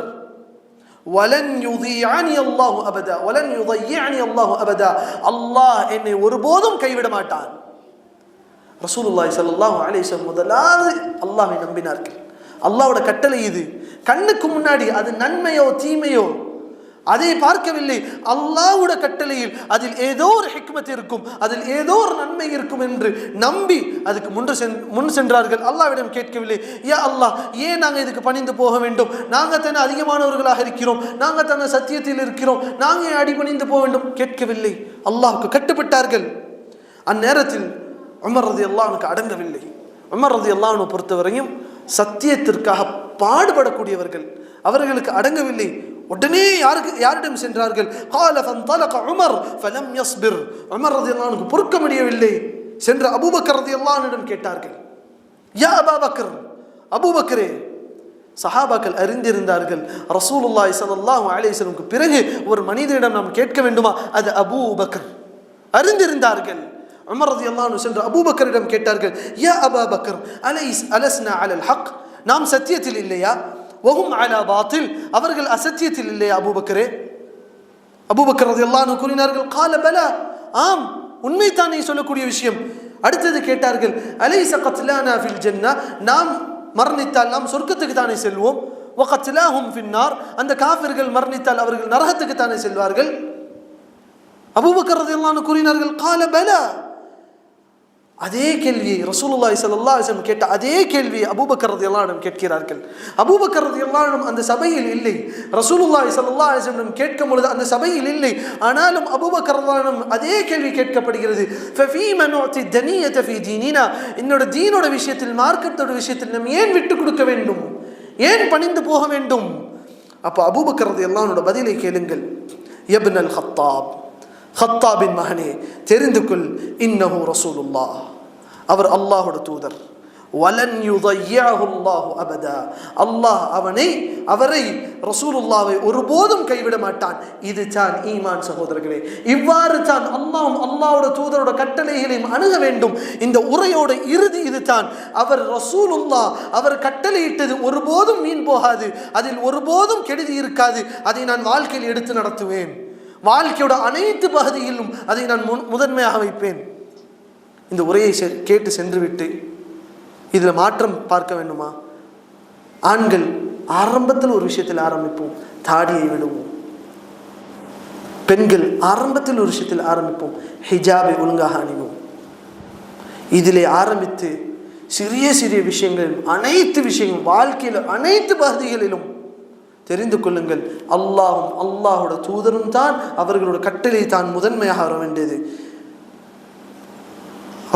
வலன் யுதியனி அல்லாஹு அபதா, வலன் யுதையனி அல்லாஹு அபதா. அல்லாஹ் என்னை ஒருபோதும் கைவிட மாட்டான். ரசூலுல்லாஹி ஸல்லல்லாஹு அலைஹி வஸல்லம் முதலாவது அல்லாஹ்வை நம்பினார்கள். அல்லாஹ்வோட கட்டளை இது. கண்ணுக்கு முன்னாடி அது நன்மையோ தீமையோ அதை பார்க்கவில்லை. அல்லாஹ்வுடைய கட்டளையில் அதில் ஏதோ ஒரு ஹிக்மத் இருக்கும், அதில் ஏதோ ஒரு நன்மை இருக்கும் என்று நம்பி அதுக்கு முன் சென்றார்கள். அல்லாஹ்விடம் கேட்கவில்லை, யா அல்லாஹ், ஏன் நாங்கள் இதுக்கு பணிந்து போக வேண்டும்? நாங்கள் தானே அதிகமானவர்களாக இருக்கிறோம், நாங்கள் தானே சத்தியத்தில் இருக்கிறோம், நாங்கள் அடிபணிந்து போக வேண்டும்? கேட்கவில்லை. அல்லாஹ்வுக்கு கட்டுப்பட்டார்கள். அந்நேரத்தில் உமர் ரலியல்லாஹு அன்ஹு அடங்கவில்லை. உமர் ரலியல்லாஹு அன்ஹு பொறுத்தவரையும் சத்தியத்திற்காக பாடுபடக்கூடியவர்கள், அவர்களுக்கு அடங்கவில்லை. உடனே யாரிடம் சென்றார்கள்? قال فانطلق عمر فلم يصبر. உமர் ரலியல்லாஹு அன்ஹு பொறுக்க முடியவில்லை. சென்ற அபூபக்கர் ரலியல்லாஹு அன்ஹுவிடம் கேட்டார்கள், யா அபூபக்கர், அபூபக்கரே. சஹாபாக்கள் அறிந்திருந்தார்கள், ரசூலுல்லாஹி ஸல்லல்லாஹு அலைஹி வஸல்லம் பிறகு ஒரு மனிதனிடம் நாம் கேட்க வேண்டுமா, அது அபூபக்கர். அறிந்திருந்தார்கள். உமர் ரலியல்லாஹு அன்ஹு சென்ற அபூபக்கரிடம் கேட்டார்கள், யா அபூபக்கர், அலஸ்னா அலல் ஹக். நாம் சத்தியத்தில் இல்லையா? வஹும் அலா பாத்தில். அவர்கள் அசத்தியத்தில் இல்லையா அபூபக்கரே? அபூபக்கர் ரலியல்லாஹு அன்ஹு கூறினார்கள், கால பலா, ஆம், உண்மைதானே சொல்லக்கூடிய விஷயம். அடுத்தது கேட்டார்கள், அலைஸ கத்லானா ஃபில் ஜன்னah. நாம் மரணித்தால் நாம் சொர்க்கத்துக்கு தானே செல்வோம். வ கத்லாஹும் ஃபின்னார். அந்த காஃபிர்கள் மரணித்தால் அவர்கள் நரகத்துக்கு தானே செல்வார்கள். அபூபக்கர் ரலியல்லாஹு அன்ஹு கூறினார்கள், கால பலா. அதே கேள்வியை ரசூலுல்லாஹி ஸல்லல்லாஹு அலைஹி வஸல்லம் கேட்ட அதே கேள்வியை அபூபக்கர் ரலியல்லாஹு அன்ஹு கேட்கிறார்கள். அபூபக்கர் ரலியல்லாஹு அன்ஹு அந்த சபையில் இல்லை. ரசூலுல்லாஹி ஸல்லல்லாஹு அலைஹி வஸல்லம் கேட்கும் பொழுது அந்த சபையில் இல்லை. ஆனாலும் அபூபக்கர் ரலியல்லாஹு அன்ஹு அதே கேள்வி கேட்கப்படுகிறது. ஃபீமா நுஅதி தனியத ஃபீ தீனினா. என்னோட தீனோட விஷயத்தில், மார்க்கத்தோட விஷயத்தில் நாம் ஏன் விட்டு கொடுக்க வேண்டும்? ஏன் பணிந்து போக வேண்டும்? அப்போ அபூபக்கர் ரலியல்லாஹு அன்ஹு பதிலை கேளுங்கள். இப்னுல் கத்தாப், கத்தாபின் மகனே, தெரிந்து கொள், இன்னஹு ரசூலுல்லாஹ், அவர் அல்லாஹ்வுடைய தூதர். வலன் யுضيعஹு அல்லாஹு அபதா. அல்லாஹ் அவரை ரசூலுல்லாஹ்வை ஒருபோதும் கைவிட மாட்டான். இது தான் ஈமான் சகோதரர்களே. இவ்வாறு தான் அல்லாஹ்வோட தூதரோட கட்டளைகளையும் அணுக வேண்டும். இந்த உரையோட இறுதி இது தான். அவர் ரசூலுல்லாஹ் அவர் கட்டளையிட்டது ஒருபோதும் வீண் போகாது, அதில் ஒருபோதும் கெடுதி இருக்காது. அதை நான் வாழ்க்கையில் எடுத்து நடத்துவேன். வாழ்க்கையோட அனைத்து பகுதியிலும் அதை நான் முதன்மையாக வைப்பேன். இந்த உரையை கேட்டு சென்றுவிட்டு இதில் மாற்றம் பார்க்க வேண்டுமா? ஆண்கள் ஆரம்பத்தில் ஒரு விஷயத்தில் ஆரம்பிப்போம், தாடியை விடுவோம். பெண்கள் ஆரம்பத்தில் ஒரு விஷயத்தில் ஆரம்பிப்போம், ஹிஜாபை ஒழுங்காக அணிவோம். இதிலே ஆரம்பித்து சிறிய சிறிய விஷயங்கள், அனைத்து விஷயங்களும் வாழ்க்கையில் அனைத்து பகுதிகளிலும் தெரிந்து கொள்ளுங்கள், அல்லாஹும் அல்லாஹோட தூதரும் தான் அவர்களோட கட்டளை தான் முதன்மையாக வர வேண்டியது.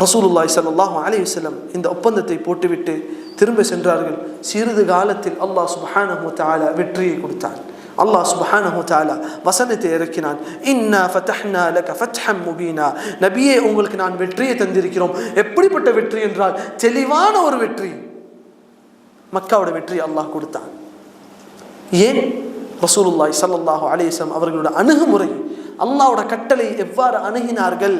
ரசூலுல்லாஹி ஸல்லல்லாஹு அலைஹி வஸல்லம் இந்த ஒப்பந்தத்தை போட்டுவிட்டு திரும்ப சென்றார்கள். சிறிது காலத்தில் அல்லாஹ் சுப்ஹானஹு வ தஆலா வெற்றியை கொடுத்தான். அல்லாஹ் சுப்ஹானஹு வ தஆலா வசனத்தை இறக்கினான். இன்னா ஃபதஹ்னா லக ஃபத்ஹம் முபீனா. நபியே, உங்களுக்கு நான் வெற்றியை தந்திருக்கிறோம். எப்படிப்பட்ட வெற்றி என்றால் தெளிவான ஒரு வெற்றி. மக்காவோட வெற்றி அல்லாஹ் கொடுத்தான். ஏன்? ரசூலுல்லாஹி ஸல்லல்லாஹு அலைஹி வஸல்லம் அவர்களோட அணுகுமுறை, அல்லாஹ்வோட கட்டளை எவ்வாறு அணுகினார்கள்,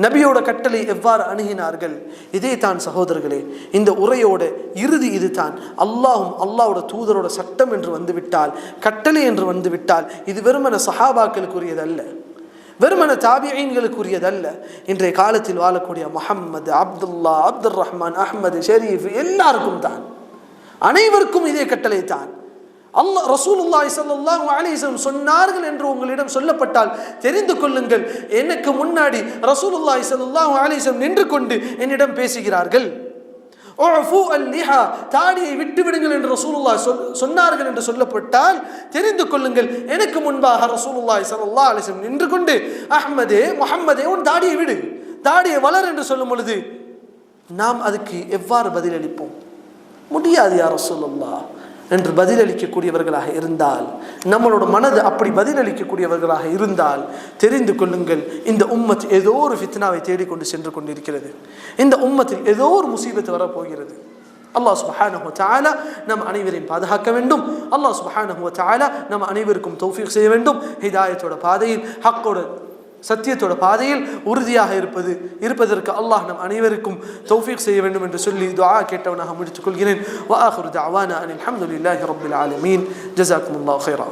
நபியோட கட்டளை எவ்வாறு அணுகினார்கள். இதே தான் சகோதரர்களே, இந்த உரையோட இறுதி இது தான். அல்லாஹும் அல்லாஹ்வோட தூதரோட சட்டம் என்று வந்துவிட்டால், கட்டளை என்று வந்துவிட்டால், இது வெறுமன சஹாபாக்களுக்குரியதல்ல, வெறுமன தாபிஈன்களுக்குரியதல்ல. இன்றைய காலத்தில் வாழக்கூடிய முஹம்மது, அப்துல்லா, அப்துல் ரஹ்மான், அஹ்மது, ஷரீஃப் எல்லாருக்கும் தான், அனைவருக்கும் இதே கட்டளை தான். அல்லாஹ் ரசூலுல்லாஹி ஸல்லல்லாஹு அலைஹி வஸல்லம் சொன்னார்கள் என்று உங்களிடம் சொல்லப்பட்டால் தெரிந்து கொள்ளுங்கள், எனக்கு முன்னாடி ரசூலுல்லாஹி ஸல்லல்லாஹு அலைஹி வஸல்லம் நின்று கொண்டு என்னிடம் பேசுகிறார்கள். உஃபு அல்-லிஹா, தாடியை விட்டு விடுங்கள் என்று ரசூலுல்லாஹி சொன்னார்கள் என்று சொல்லப்பட்டால் தெரிந்து கொள்ளுங்கள், எனக்கு முன்பாக ரசூலுல்லாஹி ஸல்லல்லாஹு அலைஹி வஸல்லம் நின்று கொண்டு அஹ்மதே, முஹம்மதே, உன் தாடியை விடு, தாடியை வளர் என்று சொல்லும் பொழுது நாம் அதுக்கு எவ்வாறு பதிலளிப்போம்? முடியாது யா ரசூலுல்லாஹ் என்று பதிலளிக்கக்கூடியவர்களாக இருந்தால், நம்மளோட மனது அப்படி பதிலளிக்கக்கூடியவர்களாக இருந்தால் தெரிந்து கொள்ளுங்கள், இந்த உம்மத் ஏதோ ஒரு ஃபித்னாவை தேடிக்கொண்டு சென்று கொண்டிருக்கிறது. இந்த உம்மத்தில் ஏதோ ஒரு முசீபத்து வரப்போகிறது. அல்லாஹ் சுப்ஹானஹு வ தஆலா நம் அனைவரையும் பாதுகாக்க வேண்டும். அல்லாஹ் சுப்ஹானஹு வ தஆலா நம் அனைவருக்கும் தௌஃபீக் செய்ய வேண்டும். ஹிதாயத்தோட பாதையில், ஹக்கோட சத்தியத்தோட பாதையில் உறுதியாக இருப்பதற்கு அல்லாஹ் நம் அனைவருக்கும் தௌஃபீக் செய்ய வேண்டும் என்று சொல்லி துஆ கேட்டவனாக முடித்துக் கொள்கிறேன். வ ஆகிரு தஅவானா அனில் ஹம்துலில்லாஹி ரப்பில் ஆலமீன். ஜஸாக்குமுல்லாஹு கைரா.